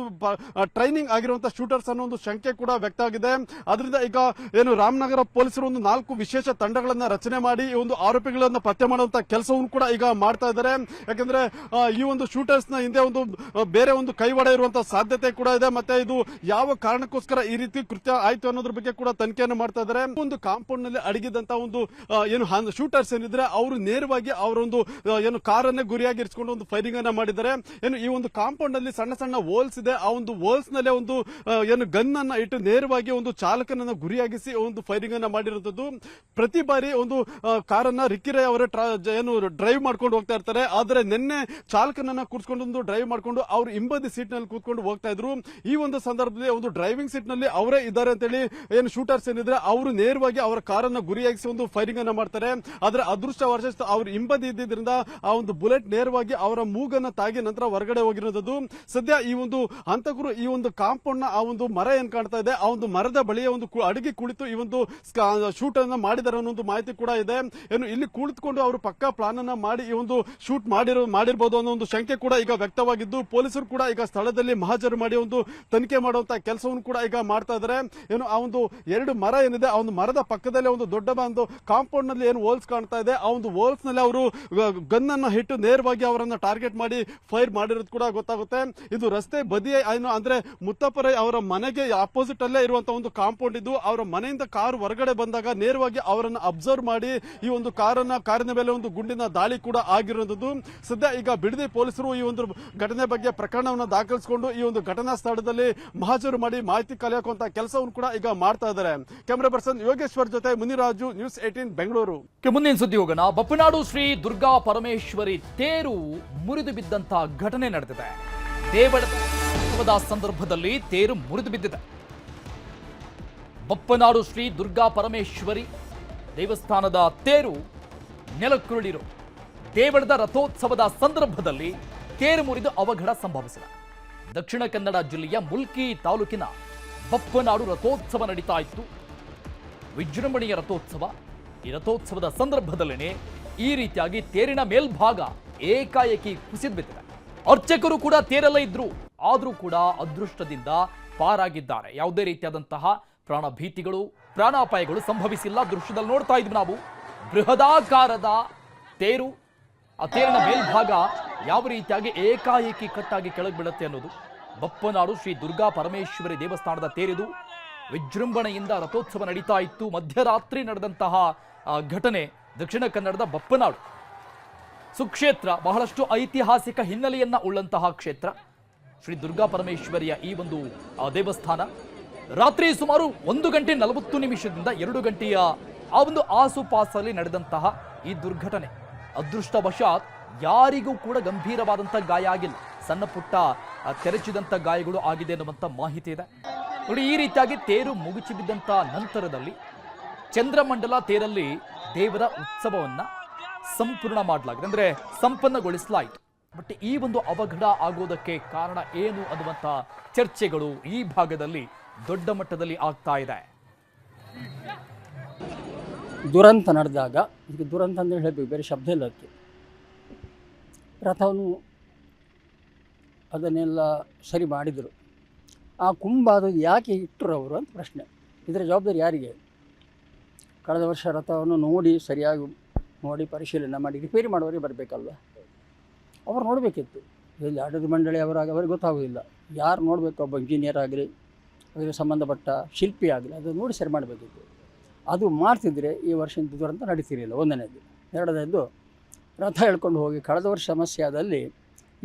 ಟ್ರೈನಿಂಗ್ ಆಗಿರುವಂತಹ ಶೂಟರ್ಸ್ ಅನ್ನೋ ಒಂದು ಶಂಕೆ ಕೂಡ ವ್ಯಕ್ತ ಆಗಿದೆ. ಅದರಿಂದ ಈಗ ಏನು ರಾಮನಗರ ಪೊಲೀಸರು ಒಂದು 4 ವಿಶೇಷ ತಂಡಗಳನ್ನ ರಚನೆ ಮಾಡಿ ಈ ಒಂದು ಆರೋಪಿಗಳನ್ನ ಪತ್ತೆ ಮಾಡುವಂತಹ ಕೆಲಸವನ್ನು ಕೂಡ ಈಗ ಮಾಡ್ತಾ ಇದ್ದಾರೆ. ಯಾಕಂದ್ರೆ ಈ ಒಂದು ಶೂಟರ್ಸ್ ನ ಹಿಂದೆ ಒಂದು ಬೇರೆ ಒಂದು ಕೈವಾಡ ಇರುವಂತಹ ಸಾಧ್ಯತೆ ಕೂಡ ಇದೆ. ಮತ್ತೆ ಇದು ಯಾವ ಕಾರಣಕ್ಕೋಸ್ಕರ ಈ ರೀತಿ ಕೃತ್ಯ ಆಯ್ತು ಅನ್ನೋದ್ರ ಬಗ್ಗೆ ಕೂಡ ತನಿಖೆಯನ್ನು ಮಾಡ್ತಾ ಇದ್ದಾರೆ. ಒಂದು ಕಾಂಪೌಂಡ್ ನಲ್ಲಿ ಅಡಗಿದಂತ ಒಂದು ಏನು ಶೂಟರ್ಸ್ ಏನಿದ್ರೆ ಅವರು ನೇರವಾಗಿ ಅವರೊಂದು ಏನು ಕಾರನ್ನೇ ಗುರಿಯಾಗಿ ಇರಿಸಿಕೊಂಡು ಒಂದು ಫೈರಿಂಗ್ ಅನ್ನ ಮಾಡಿದ್ದಾರೆ. ಏನು ಈ ಒಂದು ಕಾಂಪೌಂಡ್ ಅಲ್ಲಿ ಸಣ್ಣ ಸಣ್ಣ ಹೋಲ್ಸ್ ಇದೆ, ಆ ಒಂದು ಹೋಲ್ಸ್ ನಲ್ಲೇ ಒಂದು ಏನು ಗನ್ ಅನ್ನ ಇಟ್ಟು ನೇರವಾಗಿ ಒಂದು ಚಾಲಕನನ್ನ ಗುರಿಯಾಗಿಸಿ ಒಂದು ಫೈರಿಂಗ್ ಅನ್ನ ಮಾಡಿರುವಂತದ್ದು. ಪ್ರತಿ ಬಾರಿ ಒಂದು ಕಾರನ್ನ ರಿಕ್ಕಿರೈ ಅವರ ಏನು ಡ್ರೈವ್ ಮಾಡ್ಕೊಂಡು ಹೋಗ್ತಾ ಇರ್ತಾರೆ. ಆದ್ರೆ ನಿನ್ನೆ ಚಾಲಕನನ್ನ ಕೂರಿಸಿಕೊಂಡು ಒಂದು ಡ್ರೈವ್ ಮಾಡ್ಕೊಂಡು ಅವರು ಹಿಂಬದಿ ಸೀಟ್ ನಲ್ಲಿ ಕೂತ್ಕೊಂಡು ಹೋಗ್ತಾ ಇದ್ರು. ಈ ಒಂದು ಸಂದರ್ಭದಲ್ಲಿ ಒಂದು ಡ್ರೈವಿಂಗ್ ಸೀಟ್ ನಲ್ಲಿ ಅವರೇ ಇದ್ದಾರೆ ಅಂತೇಳಿ ಏನು ಶೂಟರ್ಸ್ ಏನಿದ್ರೆ ಅವರು ನೇರವಾಗಿ ಅವರ ಕಾರನ್ನ ಗುರಿಯಾಗಿಸಿ ಒಂದು ಫೈರಿಂಗ್ ಅನ್ನ ಮಾಡ್ತಾರೆ. ಆದ್ರೆ ಅದೃಷ್ಟವಶಾತ್ ಅವರು ಹಿಂಬದಿ ಇದ್ದಿದ್ರಿಂದ ಆ ಒಂದು ಬುಲೆಟ್ ನೇರವಾಗಿ ಅವರ ಮೂಗನ್ನ ತಾಗಿ ನಂತರ ಹೊರಗಡೆ ಹೋಗಿರೋದು. ಸದ್ಯ ಈ ಒಂದು ಹಂತಕರು ಈ ಒಂದು ಕಾಂಪೌಂಡ್ ನ ಆ ಒಂದು ಮರ ಏನ್ ಕಾಣ್ತಾ ಇದೆ, ಆ ಒಂದು ಮರದ ಬಳಿಯ ಒಂದು ಅಡಿಗೆ ಕುಳಿತು ಈ ಒಂದು ಶೂಟ್ ಅನ್ನ ಮಾಡಿದ್ದಾರೆ ಅನ್ನೋ ಒಂದು ಮಾಹಿತಿ ಕೂಡ ಇದೆ. ಏನು ಇಲ್ಲಿ ಕುಳಿತುಕೊಂಡು ಅವರು ಪಕ್ಕಾ ಪ್ಲಾನ್ ಅನ್ನ ಮಾಡಿ ಈ ಒಂದು ಶೂಟ್ ಮಾಡಿರಬಹುದು ಅನ್ನೋ ಒಂದು ಶಂಕೆ ಕೂಡ ಈಗ ವ್ಯಕ್ತವಾಗಿದ್ದು ಪೊಲೀಸರು ಕೂಡ ಈಗ ಸ್ಥಳದಲ್ಲಿ ಮಹಜರು ಮಾಡಿ ಒಂದು ತನಿಖೆ ಮಾಡುವಂತ ಕೆಲಸವನ್ನು ಕೂಡ ಈಗ ಮಾಡ್ತಾ ಇದ್ದಾರೆ. ಏನು ಆ ಒಂದು 2 ಮರ ಏನಿದೆ, ಆ ಒಂದು ಮರದ ಪಕ್ಕದಲ್ಲಿ ಒಂದು ದೊಡ್ಡ ಒಂದು ಕಾಂಪೌಂಡ್ ನಲ್ಲಿ ಏನು ಹೋಲ್ಸ್ ಕಾಣ್ತಾ ಇದೆ, ಆ ಒಂದು ಹೋಲ್ಸ್ ನಲ್ಲಿ ಅವರು ಗನ್ ಅನ್ನ ಇಟ್ಟು ನೇರವಾಗಿ ಅವರನ್ನ ಟಾರ್ಗೆಟ್ ಮಾಡಿ ಫೈರ್ ಮಾಡಿರೋದು ಕೂಡ ಗೊತ್ತಾಗುತ್ತೆ. ಇದು ರಸ್ತೆ ಬದಿಯ ಏನು ಅಂದ್ರೆ ಮುತ್ತಪ್ಪರೈ ಅವರ ಮನೆಗೆ ಅಪೋಸಿಟ್ ಅಲ್ಲೇ ಇರುವಂತಹ ಒಂದು ಕಾಂಪೌಂಡ್ ಇದು. ಅವರ ಮನೆಯಿಂದ ಕಾರು ಹೊರಗಡೆ ಬಂದಾಗ ನೇರವಾಗಿ ಅವರನ್ನು ಅಬ್ಸರ್ವ್ ಮಾಡಿ ಈ ಒಂದು ಕಾರಿನ ಮೇಲೆ ಒಂದು ಗುಂಡಿನ ದಾಳಿ ಕೂಡ ಆಗಿರುವಂತದ್ದು. ಸದ್ಯ ಈಗ ಬಿಡದಿ ಪೊಲೀಸರು ಈ ಒಂದು ಘಟನೆ ಬಗ್ಗೆ ಪ್ರಕರಣವನ್ನು ದಾಖಲಿಸಿಕೊಂಡು ಈ ಒಂದು ಘಟನಾ ಸ್ಥಳದಲ್ಲಿ ಮಹಜರು ಮಾಡಿ ಮಾಹಿತಿ ಕಲೆ ಹಾಕುವಂತ ಕೆಲಸವನ್ನು ಕೂಡ ಈಗ ಮಾಡ್ತಾ ಇದ್ದಾರೆ. ಕ್ಯಾಮರಾ ಪರ್ಸನ್ ಯೋಗೇಶ್ವರ್ ಜೊತೆ ಮುನಿರಾಜು, ನ್ಯೂಸ್ 18 ಬೆಂಗಳೂರು. ಮುಂದಿನ ಸುದ್ದಿ ಹೋಗೋಣ. ಬಪ್ಪನಾಡು ಶ್ರೀ ದುರ್ಗಾ ಪರಮೇಶ್ವರಿ ತೇರು ಮುರಿದು ಬಿದ್ದಂತಹ ಘಟನೆ ನಡೆದಿದೆ. ದೇವಳದ ಸಂದರ್ಭದಲ್ಲಿ ತೇರು ಮುರಿದು ಬಿದ್ದಿದೆ. ಬಪ್ಪನಾಡು ಶ್ರೀ ದುರ್ಗಾ ಪರಮೇಶ್ವರಿ ದೇವಸ್ಥಾನದ ತೇರು ನೆಲಕ್ಕುರುಳಿರು. ದೇವಳದ ರಥೋತ್ಸವದ ಸಂದರ್ಭದಲ್ಲಿ ತೇರು ಮುರಿದು ಅವಘಡ ಸಂಭವಿಸಿದೆ. ದಕ್ಷಿಣ ಕನ್ನಡ ಜಿಲ್ಲೆಯ ಮುಲ್ಕಿ ತಾಲೂಕಿನ ಬಪ್ಪನಾಡು ರಥೋತ್ಸವ ನಡೀತಾ ಇತ್ತು. ವಿಜೃಂಭಣೆಯ ರಥೋತ್ಸವ. ಈ ರಥೋತ್ಸವದ ಸಂದರ್ಭದಲ್ಲೇ ಈ ರೀತಿಯಾಗಿ ತೇರಿನ ಮೇಲ್ಭಾಗ ಏಕಾಏಕಿ ಕುಸಿದು ಬಿದ್ದಿದೆ. ಅರ್ಚಕರು ಕೂಡ ತೇರಲ್ಲೇ ಇದ್ರು, ಆದರೂ ಕೂಡ ಅದೃಷ್ಟದಿಂದ ಪಾರಾಗಿದ್ದಾರೆ. ಯಾವುದೇ ರೀತಿಯಾದಂತಹ ಪ್ರಾಣ ಭೀತಿಗಳು, ಪ್ರಾಣಾಪಾಯಗಳು ಸಂಭವಿಸಿಲ್ಲ. ದೃಶ್ಯದಲ್ಲಿ ನೋಡ್ತಾ ಇದ್ವಿ ನಾವು ಬೃಹದಾಕಾರದ ತೇರು. ಆ ತೇರಿನ ಮೇಲ್ಭಾಗ ಯಾವ ರೀತಿಯಾಗಿ ಏಕಾಏಕಿ ಕಟ್ಟಾಗಿ ಕೆಳಗೆ ಬೀಳುತ್ತೆ ಅನ್ನೋದು. ಬಪ್ಪನಾಡು ಶ್ರೀ ದುರ್ಗಾ ಪರಮೇಶ್ವರಿ ದೇವಸ್ಥಾನದ ತೇರಿದು ವಿಜೃಂಭಣೆಯಿಂದ ರಥೋತ್ಸವ ನಡೀತಾ ಇತ್ತು. ಮಧ್ಯರಾತ್ರಿ ನಡೆದಂತಹ ಘಟನೆ ದಕ್ಷಿಣ ಕನ್ನಡದ ಬಪ್ಪನಾಡು ಸುಕ್ಷೇತ್ರ. ಬಹಳಷ್ಟು ಐತಿಹಾಸಿಕ ಹಿನ್ನೆಲೆಯನ್ನ ಉಳ್ಳಂತಹ ಕ್ಷೇತ್ರ ಶ್ರೀ ದುರ್ಗಾ ಪರಮೇಶ್ವರಿಯ ಈ ಒಂದು ದೇವಸ್ಥಾನ. ರಾತ್ರಿ ಸುಮಾರು 1:40 2 ಗಂಟೆಯ ಆ ಒಂದು ಆಸುಪಾಸಲ್ಲಿ ನಡೆದಂತಹ ಈ ದುರ್ಘಟನೆ ಅದೃಷ್ಟವಶಾತ್ ಯಾರಿಗೂ ಕೂಡ ಗಂಭೀರವಾದಂಥ ಗಾಯ ಆಗಿಲ್ಲ. ಸಣ್ಣ ಪುಟ್ಟ ತೆರಚಿದಂಥ ಗಾಯಗಳು ಆಗಿದೆ ಅನ್ನುವಂಥ ಮಾಹಿತಿ ಇದೆ. ನೋಡಿ, ಈ ರೀತಿಯಾಗಿ ತೇರು ಮುಗಿಸಿ ಬಿದ್ದಂಥ ನಂತರದಲ್ಲಿ ಚಂದ್ರಮಂಡಲ ತೇರಲ್ಲಿ ದೇವರ ಉತ್ಸವವನ್ನ ಸಂಪೂರ್ಣ ಮಾಡಲಾಗಿದೆ, ಅಂದ್ರೆ ಸಂಪನ್ನಗೊಳಿಸಲಾಯಿತು. ಬಟ್ ಈ ಒಂದು ಅವಘಡ ಆಗೋದಕ್ಕೆ ಕಾರಣ ಏನು ಅನ್ನುವಂಥ ಚರ್ಚೆಗಳು ಈ ಭಾಗದಲ್ಲಿ ದೊಡ್ಡ ಮಟ್ಟದಲ್ಲಿ ಆಗ್ತಾ ಇದೆ. ದುರಂತ ನಡೆದಾಗ, ಇದಕ್ಕೆ ದುರಂತ ಅಂತ ಹೇಳಬೇಕು, ಬೇರೆ ಶಬ್ದ ಇಲ್ಲ ಅದಕ್ಕೆ. ರಥವನ್ನು ಅದನ್ನೆಲ್ಲ ಸರಿ ಮಾಡಿದರು. ಆ ಕುಂಭ ಅದು ಯಾಕೆ ಇಟ್ಟರು ಅವರು ಅಂತ ಪ್ರಶ್ನೆ. ಇದರ ಜವಾಬ್ದಾರಿ ಯಾರಿಗೆ? ಕಳೆದ ವರ್ಷ ರಥವನ್ನು ನೋಡಿ ಸರಿಯಾಗಿ ನೋಡಿ ಪರಿಶೀಲನೆ ಮಾಡಿ ರಿಪೇರಿ ಮಾಡೋರಿಗೆ ಬರಬೇಕಲ್ವ, ಅವ್ರು ನೋಡಬೇಕಿತ್ತು. ಇಲ್ಲಿ ಆಡಳಿತ ಮಂಡಳಿ ಅವರಿಗೆ ಗೊತ್ತಾಗೋದಿಲ್ಲ. ಯಾರು ನೋಡಬೇಕು? ಒಬ್ಬ ಇಂಜಿನಿಯರ್ ಆಗಲಿ, ಅದಕ್ಕೆ ಸಂಬಂಧಪಟ್ಟ ಶಿಲ್ಪಿ ಆಗಲಿ, ಅದು ನೋಡಿ ಸರಿ ಮಾಡಬೇಕಿತ್ತು. ಅದು ಮಾಡ್ತಿದ್ರೆ ಈ ವರ್ಷ ಇಂಥ ದುರಂತ ನಡೀತಿರಲಿಲ್ಲ. ಒಂದನೇದು. ಎರಡನೇದು, ರಥ ಹೇಳ್ಕೊಂಡು ಹೋಗಿ ಕಳೆದ ವರ್ಷ ಸಮಸ್ಯೆ ಆದಲ್ಲಿ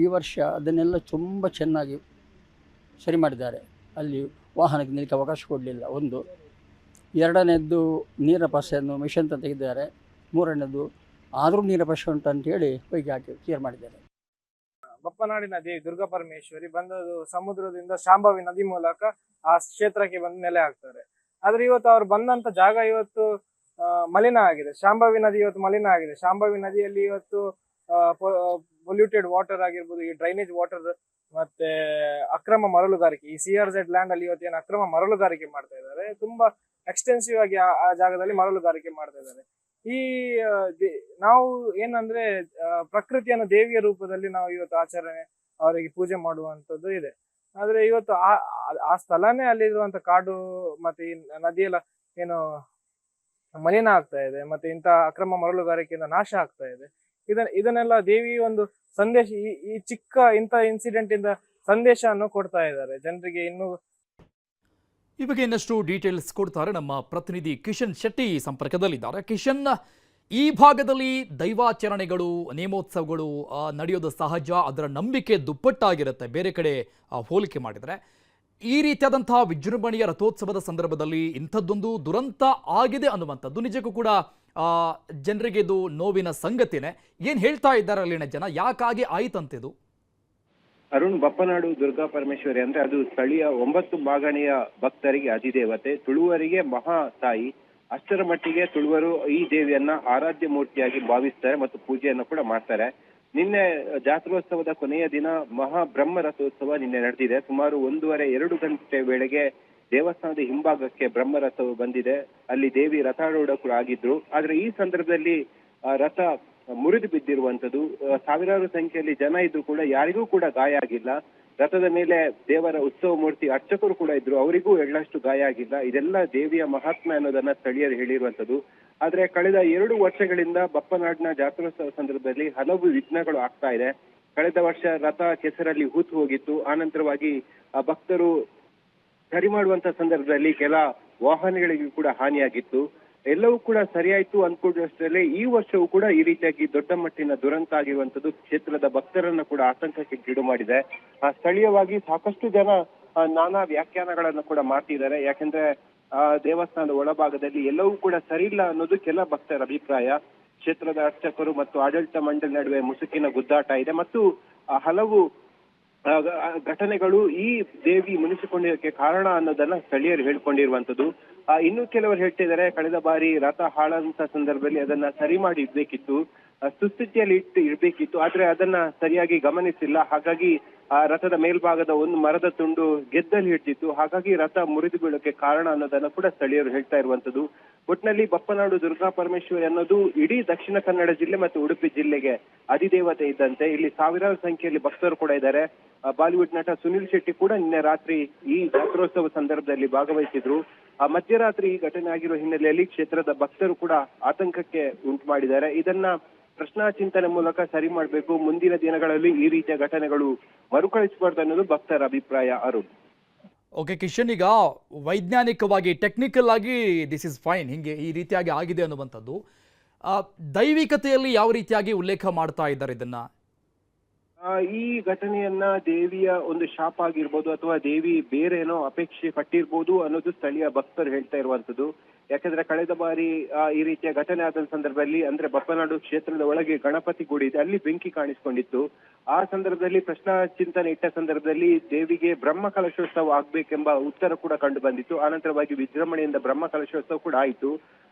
ಈ ವರ್ಷ ಅದನ್ನೆಲ್ಲ ತುಂಬ ಚೆನ್ನಾಗಿ ಸರಿ ಮಾಡಿದ್ದಾರೆ. ಅಲ್ಲಿ ವಾಹನಕ್ಕೆ ನಿಲ್ಲಕ್ಕೆ ಅವಕಾಶ ಕೊಡಲಿಲ್ಲ ಒಂದು. ಎರಡನೇದ್ದು, ನೀರಿನ ಪಸೆಯನ್ನು ಮಿಷನ್ ಅಂತ ತೆಗೆದಿದ್ದಾರೆ. ಮೂರನೇದು, ಆದರೂ ನೀರಿನ ಪಸೆ ಉಂಟು ಅಂತೇಳಿ ಹೊಯ್ಗೆ ಹಾಕಿ ಕ್ಲಿಯರ್ ಮಾಡಿದ್ದಾರೆ. ಬಪ್ಪನಾಡಿನ ದೇವಿ ದುರ್ಗಾ ಪರಮೇಶ್ವರಿ ಬಂದದ್ದು ಸಮುದ್ರದಿಂದ ಶಾಂಭವಿ ನದಿ ಮೂಲಕ ಆ ಕ್ಷೇತ್ರಕ್ಕೆ ಬಂದು ನೆಲೆ ಹಾಕ್ತಾರೆ. ಆದ್ರೆ ಇವತ್ತು ಅವ್ರು ಬಂದಂತ ಜಾಗ ಇವತ್ತು ಮಲಿನ ಆಗಿದೆ. ಶಾಂಭವಿ ನದಿ ಇವತ್ತು ಮಲಿನ ಆಗಿದೆ. ಶಾಂಭವಿ ನದಿಯಲ್ಲಿ ಇವತ್ತು ಪೊಲ್ಯೂಟೆಡ್ ವಾಟರ್ ಆಗಿರ್ಬೋದು, ಈ ಡ್ರೈನೇಜ್ ವಾಟರ್ ಮತ್ತೆ ಅಕ್ರಮ ಮರಳುಗಾರಿಕೆ, ಈ CRZ ಲ್ಯಾಂಡ್ ಅಲ್ಲಿ ಇವತ್ತು ಏನು ಅಕ್ರಮ ಮರಳುಗಾರಿಕೆ ಮಾಡ್ತಾ ಇದ್ದಾರೆ. ತುಂಬಾ ಎಕ್ಸ್ಟೆನ್ಸಿವ್ ಆಗಿ ಆ ಜಾಗದಲ್ಲಿ ಮರಳುಗಾರಿಕೆ ಮಾಡ್ತಾ ಇದ್ದಾರೆ. ಈ ನಾವು ಏನಂದ್ರೆ ಪ್ರಕೃತಿಯನ್ನು ದೇವಿಯ ರೂಪದಲ್ಲಿ ನಾವು ಇವತ್ತು ಆಚರಣೆ ಅವರಿಗೆ ಪೂಜೆ ಮಾಡುವಂತದ್ದು ಇದೆ. ಆದ್ರೆ ಇವತ್ತು ಆ ಸ್ಥಳನೇ ಅಲ್ಲಿರುವಂತ ಕಾಡು ಮತ್ತೆ ಈ ನದಿಯೆಲ್ಲ ಏನು ಮಲಿನ ಆಗ್ತಾ ಇದೆ, ಮತ್ತೆ ಇಂತ ಅಕ್ರಮ ಮರಳುಗಾರಿಕೆಯಿಂದ ನಾಶ ಆಗ್ತಾ ಇದೆ. ಇದನ್ನೆಲ್ಲ ದೇವಿ ಒಂದು ಸಂದೇಶ, ಈ ಚಿಕ್ಕ ಇಂಥ ಇನ್ಸಿಡೆಂಟ್ ಇಂದ ಸಂದೇಶವನ್ನು ಕೊಡ್ತಾ ಇದ್ದಾರೆ ಜನರಿಗೆ. ಇನ್ನು ಈ ಬಗ್ಗೆ ಇನ್ನಷ್ಟು ಡೀಟೇಲ್ಸ್ ಕೊಡ್ತಾರೆ ನಮ್ಮ ಪ್ರತಿನಿಧಿ ಕಿಶನ್ ಶೆಟ್ಟಿ ಸಂಪರ್ಕದಲ್ಲಿದ್ದಾರೆ. ಕಿಶನ್, ಈ ಭಾಗದಲ್ಲಿ ದೈವಾಚರಣೆಗಳು, ನೇಮೋತ್ಸವಗಳು ನಡೆಯೋದು ಸಹಜ, ಅದರ ನಂಬಿಕೆ ದುಪ್ಪಟ್ಟಾಗಿರುತ್ತೆ ಬೇರೆ ಕಡೆ ಹೋಲಿಕೆ ಮಾಡಿದರೆ. ಈ ರೀತಿಯಾದಂತಹ ವಿಜೃಂಭಣೆಯ ರಥೋತ್ಸವದ ಸಂದರ್ಭದಲ್ಲಿ ಇಂಥದ್ದೊಂದು ದುರಂತ ಆಗಿದೆ ಅನ್ನುವಂಥದ್ದು ನಿಜಕ್ಕೂ ಕೂಡ ಜನರಿಗೆ ಇದು ನೋವಿನ ಸಂಗತಿನೇ. ಏನು ಹೇಳ್ತಾ ಇದ್ದಾರೆ ಅಲ್ಲಿನ ಜನ, ಯಾಕಾಗಿ ಆಯ್ತಂತಿದು? ಅರುಣ್, ಬಪ್ಪನಾಡು ದುರ್ಗಾ ಪರಮೇಶ್ವರಿ ಅಂದ್ರೆ ಅದು ಸ್ಥಳೀಯ 9 ಬಾಗಣೆಯ ಭಕ್ತರಿಗೆ ಅಧಿದೇವತೆ, ತುಳುವರಿಗೆ ಮಹಾ ತಾಯಿ. ಅಷ್ಟರ ಮಟ್ಟಿಗೆ ತುಳುವರು ಈ ದೇವಿಯನ್ನ ಆರಾಧ್ಯ ಮೂರ್ತಿಯಾಗಿ ಭಾವಿಸ್ತಾರೆ ಮತ್ತು ಪೂಜೆಯನ್ನು ಕೂಡ ಮಾಡ್ತಾರೆ. ನಿನ್ನೆ ಜಾತ್ರೋತ್ಸವದ ಕೊನೆಯ ದಿನ ಮಹಾ ಬ್ರಹ್ಮ ರಥೋತ್ಸವ ನಿನ್ನೆ ನಡೆದಿದೆ. ಸುಮಾರು 1:30-2 ಗಂಟೆ ವೇಳೆಗೆ ದೇವಸ್ಥಾನದ ಹಿಂಭಾಗಕ್ಕೆ ಬ್ರಹ್ಮ ರಥವು ಬಂದಿದೆ. ಅಲ್ಲಿ ದೇವಿ ರಥಾರೂಢ ಕೂಡ ಆಗಿದ್ರು. ಆದ್ರೆ ಈ ಸಂದರ್ಭದಲ್ಲಿ ರಥ ಮುರಿದು ಬಿದ್ದಿರುವಂತದ್ದು. ಸಾವಿರಾರು ಸಂಖ್ಯೆಯಲ್ಲಿ ಜನ ಇದ್ರು ಕೂಡ ಯಾರಿಗೂ ಕೂಡ ಗಾಯ ಆಗಿಲ್ಲ. ರಥದ ಮೇಲೆ ದೇವರ ಉತ್ಸವ ಮೂರ್ತಿ ಅರ್ಚಕರು ಕೂಡ ಇದ್ರು, ಅವರಿಗೂ ಎಳ್ಳಷ್ಟು ಗಾಯ ಆಗಿಲ್ಲ. ಇದೆಲ್ಲ ದೇವಿಯ ಮಹಾತ್ಮೆ ಅನ್ನೋದನ್ನ ಸ್ಥಳೀಯರು ಹೇಳಿರುವಂತದ್ದು. ಆದ್ರೆ ಕಳೆದ 2 ವರ್ಷಗಳಿಂದ ಬಪ್ಪನಾಡಿನ ಜಾತ್ರೋತ್ಸವ ಸಂದರ್ಭದಲ್ಲಿ ಹಲವು ವಿಘ್ನಗಳು ಆಗ್ತಾ ಇದೆ. ಕಳೆದ ವರ್ಷ ರಥ ಕೆಸರಲ್ಲಿ ಹೂತು ಹೋಗಿತ್ತು. ಆನಂತರವಾಗಿ ಭಕ್ತರು ಸರಿ ಮಾಡುವಂತ ಸಂದರ್ಭದಲ್ಲಿ ಕೆಲ ವಾಹನಗಳಿಗೂ ಕೂಡ ಹಾನಿಯಾಗಿತ್ತು. ಎಲ್ಲವೂ ಕೂಡ ಸರಿಯಾಯ್ತು ಅಂದ್ಕೊಂಡಷ್ಟರಲ್ಲಿ ಈ ವರ್ಷವೂ ಕೂಡ ಈ ರೀತಿಯಾಗಿ ದೊಡ್ಡ ಮಟ್ಟಿನ ದುರಂತ ಆಗಿರುವಂತದ್ದು ಕ್ಷೇತ್ರದ ಭಕ್ತರನ್ನ ಕೂಡ ಆತಂಕಕ್ಕೆ ಗೀಡು ಮಾಡಿದೆ. ಸ್ಥಳೀಯವಾಗಿ ಸಾಕಷ್ಟು ಜನ ನಾನಾ ವ್ಯಾಖ್ಯಾನಗಳನ್ನು ಕೂಡ ಮಾಡ್ತಿದ್ದಾರೆ. ಯಾಕೆಂದ್ರೆ ದೇವಸ್ಥಾನದ ಒಳಭಾಗದಲ್ಲಿ ಎಲ್ಲವೂ ಕೂಡ ಸರಿ ಇಲ್ಲ ಅನ್ನೋದು ಕೆಲ ಭಕ್ತರ ಅಭಿಪ್ರಾಯ. ಕ್ಷೇತ್ರದ ಅರ್ಚಕರು ಮತ್ತು ಆಡಳಿತ ಮಂಡಳಿ ನಡುವೆ ಮುಸುಕಿನ ಗುದ್ದಾಟ ಇದೆ ಮತ್ತು ಹಲವು ಘಟನೆಗಳು ಈ ದೇವಿ ಮುನಿಸಿಕೊಂಡಿರೋಕೆ ಕಾರಣ ಅನ್ನೋದನ್ನ ಸ್ಥಳೀಯರು ಹೇಳ್ಕೊಂಡಿರುವಂತದ್ದು. ಇನ್ನು ಕೆಲವರು ಹೇಳ್ತಿದ್ದಾರೆ, ಕಳೆದ ಬಾರಿ ರಥ ಹಾಳಂತ ಸಂದರ್ಭದಲ್ಲಿ ಅದನ್ನ ಸರಿ ಮಾಡಿ ಇಡ್ಬೇಕಿತ್ತು, ಸುಸ್ಥಿತಿಯಲ್ಲಿ ಇಡ್ಬೇಕಿತ್ತು, ಆದ್ರೆ ಅದನ್ನ ಸರಿಯಾಗಿ ಗಮನಿಸಿಲ್ಲ. ಹಾಗಾಗಿ ಆ ರಥದ ಮೇಲ್ಭಾಗದ ಒಂದು ಮರದ ತುಂಡು ಗೆದ್ದಲ್ಲಿ ಹಿಡ್ತಿತ್ತು. ಹಾಗಾಗಿ ರಥ ಮುರಿದು ಬೀಳೋಕೆ ಕಾರಣ ಅನ್ನೋದನ್ನ ಕೂಡ ಸ್ಥಳೀಯರು ಹೇಳ್ತಾ ಇರುವಂತದ್ದು. ಒಟ್ಟಿನಲ್ಲಿ ಬಪ್ಪನಾಡು ದುರ್ಗಾ ಪರಮೇಶ್ವರಿ ಅನ್ನೋದು ಇಡೀ ದಕ್ಷಿಣ ಕನ್ನಡ ಜಿಲ್ಲೆ ಮತ್ತು ಉಡುಪಿ ಜಿಲ್ಲೆಗೆ ಅಧಿದೇವತೆ ಇದ್ದಂತೆ. ಇಲ್ಲಿ ಸಾವಿರಾರು ಸಂಖ್ಯೆಯಲ್ಲಿ ಭಕ್ತರು ಕೂಡ ಇದ್ದಾರೆ. ಬಾಲಿವುಡ್ ನಟ ಸುನಿಲ್ ಶೆಟ್ಟಿ ಕೂಡ ನಿನ್ನೆ ರಾತ್ರಿ ಈ ಜಾತ್ರೋತ್ಸವ ಸಂದರ್ಭದಲ್ಲಿ ಭಾಗವಹಿಸಿದ್ರು. ಮಧ್ಯರಾತ್ರಿ ಈ ಘಟನೆ ಆಗಿರುವ ಹಿನ್ನೆಲೆಯಲ್ಲಿ ಕ್ಷೇತ್ರದ ಭಕ್ತರು ಕೂಡ ಆತಂಕಕ್ಕೆ ಉಂಟು ಮಾಡಿದ್ದಾರೆ. ಇದನ್ನ ಪ್ರಶ್ನಾ ಚಿಂತನೆ ಮೂಲಕ ಸರಿ ಮಾಡಬೇಕು. ಮುಂದಿನ ದಿನಗಳಲ್ಲಿ ಈ ರೀತಿಯ ಘಟನೆಗಳು ಮರುಕಳಿಸಬಾರ್ದು ಅನ್ನೋದು ಭಕ್ತರ ಅಭಿಪ್ರಾಯ. ಅರುಣ್. ಓಕೆ ಕಿಶನ್, ಈಗ ವೈಜ್ಞಾನಿಕವಾಗಿ ಟೆಕ್ನಿಕಲ್ ಆಗಿ ದಿಸ್ ಇಸ್ ಫೈನ್, ಹಿಂಗೆ ಈ ರೀತಿಯಾಗಿ ಆಗಿದೆ ಅನ್ನುವಂಥದ್ದು. ದೈವಿಕತೆಯಲ್ಲಿ ಯಾವ ರೀತಿಯಾಗಿ ಉಲ್ಲೇಖ ಮಾಡ್ತಾ ಇದ್ದಾರೆ ಇದನ್ನ? ಈ ಘಟನೆಯನ್ನ ದೇವಿಯ ಒಂದು ಶಾಪ ಆಗಿರ್ಬೋದು ಅಥವಾ ದೇವಿ ಬೇರೆ ಏನೋ ಅಪೇಕ್ಷೆ ಪಟ್ಟಿರ್ಬೋದು ಅನ್ನೋದು ಸ್ಥಳೀಯ ಭಕ್ತರು ಹೇಳ್ತಾ ಇರುವಂತದ್ದು. ಯಾಕಂದ್ರೆ ಕಳೆದ ಬಾರಿ ಈ ರೀತಿಯ ಘಟನೆ ಆದ ಸಂದರ್ಭದಲ್ಲಿ ಅಂದ್ರೆ ಬಪ್ಪನಾಡು ಕ್ಷೇತ್ರದ ಒಳಗೆ ಗಣಪತಿ ಗುಡಿ ಇದೆ, ಅಲ್ಲಿ ಬೆಂಕಿ ಕಾಣಿಸಿಕೊಂಡಿತ್ತು. ಆ ಸಂದರ್ಭದಲ್ಲಿ ಪ್ರಶ್ನಾ ಚಿಂತನೆ ಇಟ್ಟ ಸಂದರ್ಭದಲ್ಲಿ ದೇವಿಗೆ ಬ್ರಹ್ಮ ಕಲಶೋತ್ಸವ ಆಗ್ಬೇಕೆಂಬ ಉತ್ತರ ಕೂಡ ಕಂಡು ಬಂದಿತ್ತು. ಆನಂತರವಾಗಿ ವಿಜೃಂಭಣೆಯಿಂದ ಬ್ರಹ್ಮ ಕಲಶೋತ್ಸವ ಕೂಡ ಆಯಿತು.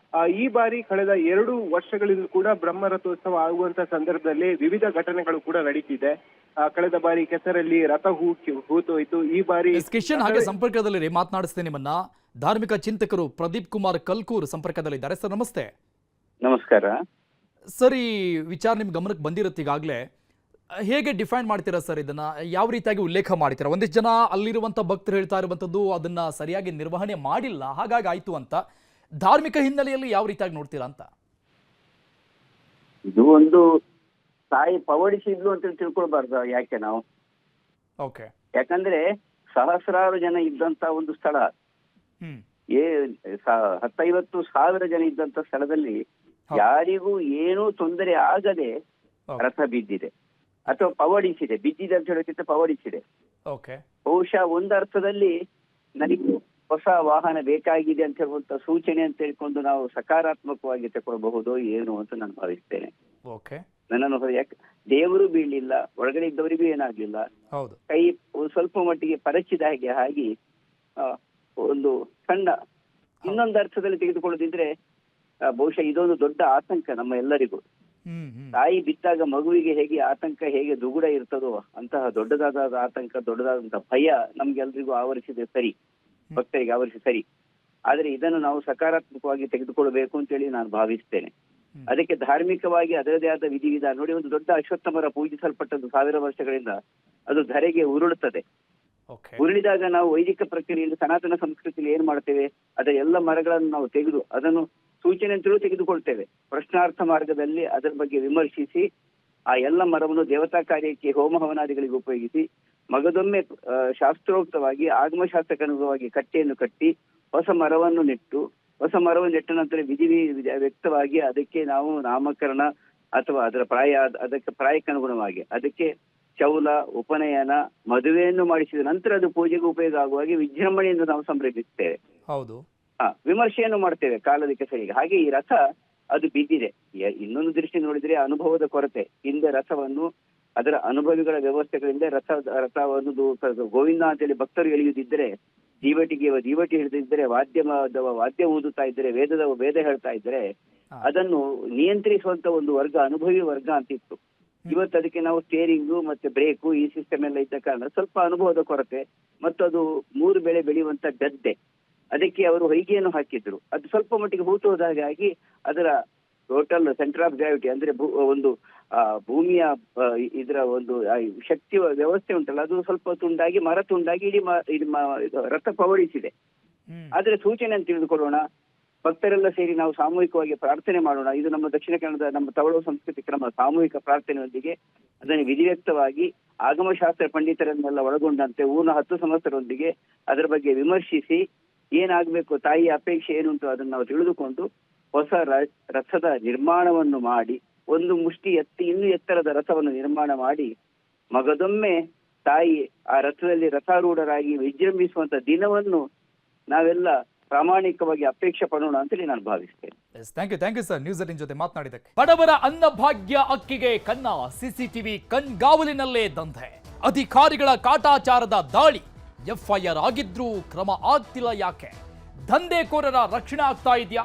ಈ ಬಾರಿ ಕಳೆದ 2 ವರ್ಷಗಳಿಂದ ಕೂಡ ಬ್ರಹ್ಮ ರಥೋತ್ಸವ ಆಗುವಂತ ಸಂದರ್ಭದಲ್ಲಿ ವಿವಿಧ ಘಟನೆಗಳು ಕೂಡ ನಡೀತಿದೆ. ಕಳೆದ ಬಾರಿ ಕೆಸರಲ್ಲಿ ರಥ ಹೂತೋಯ್ತು. ಈ ಬಾರಿ ಕಿಶನ್ ಹಾಗೆ ಸಂಪರ್ಕದಲ್ಲಿ ಮಾತನಾಡಿಸ್ತೇನೆ ನಿಮ್ಮನ್ನ. ಧಾರ್ಮಿಕ ಚಿಂತಕರು ಪ್ರದೀಪ್ ಕುಮಾರ್ ಕಲ್ಕೂರ್ ಸಂಪರ್ಕದಲ್ಲಿದ್ದಾರೆ. ಸರ್ ನಮಸ್ತೆ. ನಮಸ್ಕಾರ ಸರ್, ಈ ವಿಚಾರ ನಿಮ್ ಗಮನಕ್ಕೆ ಬಂದಿರುತ್ತೆ ಈಗಾಗಲೇ. ಹೇಗೆ ಡಿಫೈನ್ ಮಾಡ್ತೀರಾ ಸರ್ ಇದನ್ನ? ಯಾವ ರೀತಿಯಾಗಿ ಉಲ್ಲೇಖ ಮಾಡ್ತೀರಾ? ಒಂದಿಷ್ಟು ಜನ ಅಲ್ಲಿರುವಂತ ಭಕ್ತರು ಹೇಳ್ತಾ ಇರುವಂತದ್ದು ಅದನ್ನ ಸರಿಯಾಗಿ ನಿರ್ವಹಣೆ ಮಾಡಿಲ್ಲ, ಹಾಗಾಗಿ ಆಯ್ತು ಅಂತ. ಧಾರ್ಮಿಕ ಹಿನ್ನೆಲೆಯಲ್ಲಿ ಯಾವ ರೀತಿಯಾಗಿ ನೋಡ್ತೀರಾ ಅಂತ? ಇದು ಒಂದು ತಾಯಿ ಪವಡಿಸಿದ್ಲು ಅಂತ ತಿಳ್ಕೊಳ್ಬಾರ್ದು ಯಾಕೆ ನಾವು? ಓಕೆ. ಯಾಕಂದ್ರೆ ಸಹಸ್ರಾರು ಜನ ಇದ್ದಂತ ಒಂದು ಸ್ಥಳ, 10-50 ಜನ ಇದ್ದಂತ ಸ್ಥಳದಲ್ಲಿ ಯಾರಿಗೂ ಏನೂ ತೊಂದರೆ ಆಗದೆ ರಥ ಬಿದ್ದಿದೆ ಅಥವಾ ಪವಡಿಸಿದೆ. ಬಿದ್ದಿದೆ ಅಂತ ಹೇಳೋಕ್ಕಿಂತ ಪವಡಿಸಿದೆ. ಬಹುಶಃ ಒಂದರ್ಥದಲ್ಲಿ ನನಗೆ ಹೊಸ ವಾಹನ ಬೇಕಾಗಿದೆ ಅಂತ ಹೇಳುವಂತ ಸೂಚನೆ ಅಂತ ಹೇಳ್ಕೊಂಡು ನಾವು ಸಕಾರಾತ್ಮಕವಾಗಿ ತಗೊಳ್ಬಹುದು ಏನು ಅಂತ ನಾನು ಭಾವಿಸ್ತೇನೆ. ನನ್ನನ್ನು ಯಾಕೆ ದೇವರು ಬೀಳಲಿಲ್ಲ, ಒಳಗಡೆ ಇದ್ದವರಿಗೂ ಏನಾಗ್ಲಿಲ್ಲ, ಕೈ ಸ್ವಲ್ಪ ಮಟ್ಟಿಗೆ ಪರಚಿದ ಹಾಗೆ ಒಂದು ಸಣ್ಣ ಇನ್ನೊಂದು ಅರ್ಥದಲ್ಲಿ ತೆಗೆದುಕೊಳ್ಳೋದಿದ್ರೆ ಬಹುಶಃ ಇದೊಂದು ದೊಡ್ಡ ಆತಂಕ ನಮ್ಮ ಎಲ್ಲರಿಗೂ. ತಾಯಿ ಬಿದ್ದಾಗ ಮಗುವಿಗೆ ಹೇಗೆ ಆತಂಕ, ಹೇಗೆ ದುಗುಡ ಇರ್ತದೋ ಅಂತಹ ದೊಡ್ಡದಾದ ಆತಂಕ, ದೊಡ್ಡದಾದಂತಹ ಭಯ ನಮ್ಗೆಲ್ರಿಗೂ ಆವರಿಸಿದೆ ಸರಿ, ಭಕ್ತರಿಗೆ ಆವರಿಸಿ ಸರಿ. ಆದ್ರೆ ಇದನ್ನು ನಾವು ಸಕಾರಾತ್ಮಕವಾಗಿ ತೆಗೆದುಕೊಳ್ಬೇಕು ಅಂತೇಳಿ ನಾನು ಭಾವಿಸ್ತೇನೆ. ಅದಕ್ಕೆ ಧಾರ್ಮಿಕವಾಗಿ ಅದರದೇ ಆದ ವಿಧಿವಿಧಾನ ನೋಡಿ. ಒಂದು ದೊಡ್ಡ ಅಶ್ವತ್ಥ ಮರ ಪೂಜಿಸಲ್ಪಟ್ಟದ್ದು 1000 ವರ್ಷಗಳಿಂದ ಅದು ಧರೆಗೆ ಉರುಳುತ್ತದೆ. ಉರುಳಿದಾಗ ನಾವು ವೈದಿಕ ಪ್ರಕ್ರಿಯೆಯಲ್ಲಿ ಸನಾತನ ಸಂಸ್ಕೃತಿಯಲ್ಲಿ ಏನ್ ಮಾಡ್ತೇವೆ, ಅದರ ಎಲ್ಲ ಮರಗಳನ್ನು ನಾವು ತೆಗೆದು ಅದನ್ನು ಸೂಚನೆ ಅಂತಲೂ ತೆಗೆದುಕೊಳ್ತೇವೆ. ಪ್ರಶ್ನಾರ್ಥ ಮಾರ್ಗದಲ್ಲಿ ಅದರ ಬಗ್ಗೆ ವಿಮರ್ಶಿಸಿ ಆ ಎಲ್ಲ ಮರವನ್ನು ದೇವತಾ ಕಾರ್ಯಕ್ಕೆ ಹೋಮ ಹವನಾದಿಗಳಿಗೆ ಉಪಯೋಗಿಸಿ ಮಗದೊಮ್ಮೆ ಶಾಸ್ತ್ರೋಕ್ತವಾಗಿ ಆಗಮಶಾಸ್ತ್ರಕ್ಕನುಗುಣವಾಗಿ ಕಟ್ಟೆಯನ್ನು ಕಟ್ಟಿ ಹೊಸ ಮರವನ್ನು ನೆಟ್ಟ ನಂತರ ವಿಧಿ ವ್ಯಕ್ತವಾಗಿ ಅದಕ್ಕೆ ನಾವು ನಾಮಕರಣ ಅಥವಾ ಅದಕ್ಕೆ ಪ್ರಾಯಕ್ಕನುಗುಣವಾಗಿ ಅದಕ್ಕೆ ಚೌಲ, ಉಪನಯನ, ಮದುವೆಯನ್ನು ಮಾಡಿಸಿದ ನಂತರ ಅದು ಪೂಜೆಗೆ ಉಪಯೋಗ ಆಗುವಾಗಿ ವಿಜೃಂಭಣೆಯಿಂದ ನಾವು ಸಂಭ್ರಮಿಸುತ್ತೇವೆ. ಹೌದು. ವಿಮರ್ಶೆಯನ್ನು ಮಾಡ್ತೇವೆ ಕಾಲದಕ್ಕೆ ಸರಿಗೆ. ಹಾಗೆ ಈ ರಥ ಅದು ಬಿದ್ದಿದೆ. ಇನ್ನೊಂದು ದೃಷ್ಟಿ ನೋಡಿದ್ರೆ ಅನುಭವದ ಕೊರತೆ. ಹಿಂದೆ ರಥವನ್ನು ಅದರ ಅನುಭವಿಗಳ ವ್ಯವಸ್ಥೆಗಳಿಂದ ರಥವನ್ನು ಗೋವಿಂದ ಅಂತೇಳಿ ಭಕ್ತರು ಎಳೆಯುತ್ತಿದ್ದರೆ, ದೀವಟಿ ಹಿಡಿದಿದ್ದರೆ, ವಾದ್ಯ ಊದುತ್ತಾ ಇದ್ದರೆ, ವೇದ ಹೇಳ್ತಾ ಇದ್ದರೆ ಅದನ್ನು ನಿಯಂತ್ರಿಸುವಂತ ಒಂದು ವರ್ಗ ಅನುಭವಿ ವರ್ಗ ಅಂತಿತ್ತು. ಇವತ್ತು ಅದಕ್ಕೆ ನಾವು ಸ್ಟೇರಿಂಗು ಮತ್ತೆ ಬ್ರೇಕು ಈ ಸಿಸ್ಟಮ್ ಎಲ್ಲ ಇದ್ದ ಕಾರಣ ಸ್ವಲ್ಪ ಅನುಭವದ ಕೊರತೆ ಮತ್ತು ಅದು 3 ಬೆಳೆ ಬೆಳೆಯುವಂತ ಗದ್ದೆ, ಅದಕ್ಕೆ ಅವರು ಹೊಯ್ಗೆಯನ್ನು ಹಾಕಿದ್ರು. ಅದು ಸ್ವಲ್ಪ ಮಟ್ಟಿಗೆ ಹೂತೋದಾಗಿ ಅದರ ಟೋಟಲ್ ಸೆಂಟರ್ ಆಫ್ ಗ್ರಾವಿಟಿ ಅಂದ್ರೆ ಒಂದು ಭೂಮಿಯ ಇದರ ಒಂದು ಶಕ್ತಿ ವ್ಯವಸ್ಥೆ ಉಂಟಲ್ಲ, ಅದು ಸ್ವಲ್ಪ ತುಂಡಾಗಿ ಮರ ತುಂಡಾಗಿ ಇಡೀ ರಥ ಪವಡಿಸಿದೆ. ಆದ್ರೆ ಸೂಚನೆ ಅಂತ ತಿಳಿದುಕೊಳ್ಳೋಣ, ಭಕ್ತರೆಲ್ಲ ಸೇರಿ ನಾವು ಸಾಮೂಹಿಕವಾಗಿ ಪ್ರಾರ್ಥನೆ ಮಾಡೋಣ. ಇದು ನಮ್ಮ ದಕ್ಷಿಣ ಕನ್ನಡದ ನಮ್ಮ ತವಳು ಸಂಸ್ಕೃತಿ ಕ್ರಮ. ಸಾಮೂಹಿಕ ಪ್ರಾರ್ಥನೆಯೊಂದಿಗೆ ಅದನ್ನು ವಿಧಿವ್ಯಕ್ತವಾಗಿ ಆಗಮಶಾಸ್ತ್ರ ಪಂಡಿತರನ್ನೆಲ್ಲ ಒಳಗೊಂಡಂತೆ ಊರ್ನ 10 ಸಂವತ್ಸರದೊಂದಿಗೆ ಅದರ ಬಗ್ಗೆ ವಿಮರ್ಶಿಸಿ ಏನಾಗಬೇಕು, ತಾಯಿಯ ಅಪೇಕ್ಷೆ ಏನು ಅಂತ ಅದನ್ನು ನಾವು ತಿಳಿದುಕೊಂಡು ಹೊಸ ರಥದ ನಿರ್ಮಾಣವನ್ನು ಮಾಡಿ ಒಂದು ಮುಷ್ಟಿ ಇನ್ನೂ ಎತ್ತರದ ರಥವನ್ನು ನಿರ್ಮಾಣ ಮಾಡಿ ಮಗದೊಮ್ಮೆ ತಾಯಿ ಆ ರಥದಲ್ಲಿ ರಥಾರೂಢರಾಗಿ ವಿಜೃಂಭಿಸುವಂತ ದಿನವನ್ನು ನಾವೆಲ್ಲ ಪ್ರಾಮಾಣಿಕವಾಗಿ ಅಪೇಕ್ಷೆ ಪಡೋಣ ಅಂತೇಳಿ ನಾನು ಭಾವಿಸ್ತೇನೆ. ಥ್ಯಾಂಕ್ ಯು ಸರ್, ನ್ಯೂಸ್ 18 ಜೊತೆ ಮಾತನಾಡಿದ್ದಕ್ಕೆ. ಬಡವರ ಅನ್ನಭಾಗ್ಯ ಅಕ್ಕಿಗೆ ಕನ್ನ, ಸಿಸಿಟಿವಿ ಕಣ್ಗಾವಲಿನಲ್ಲೇ ದಂಧೆ, ಅಧಿಕಾರಿಗಳ ಕಾಟಾಚಾರದ ದಾಳಿ, ಎಫ್ಐಆರ್ ಆಗಿದ್ರೂ ಕ್ರಮ ಆಗ್ತಿಲ್ಲ ಯಾಕೆ? ದಂಧೆಕೋರರ ರಕ್ಷಣೆ ಆಗ್ತಾ ಇದೆಯಾ?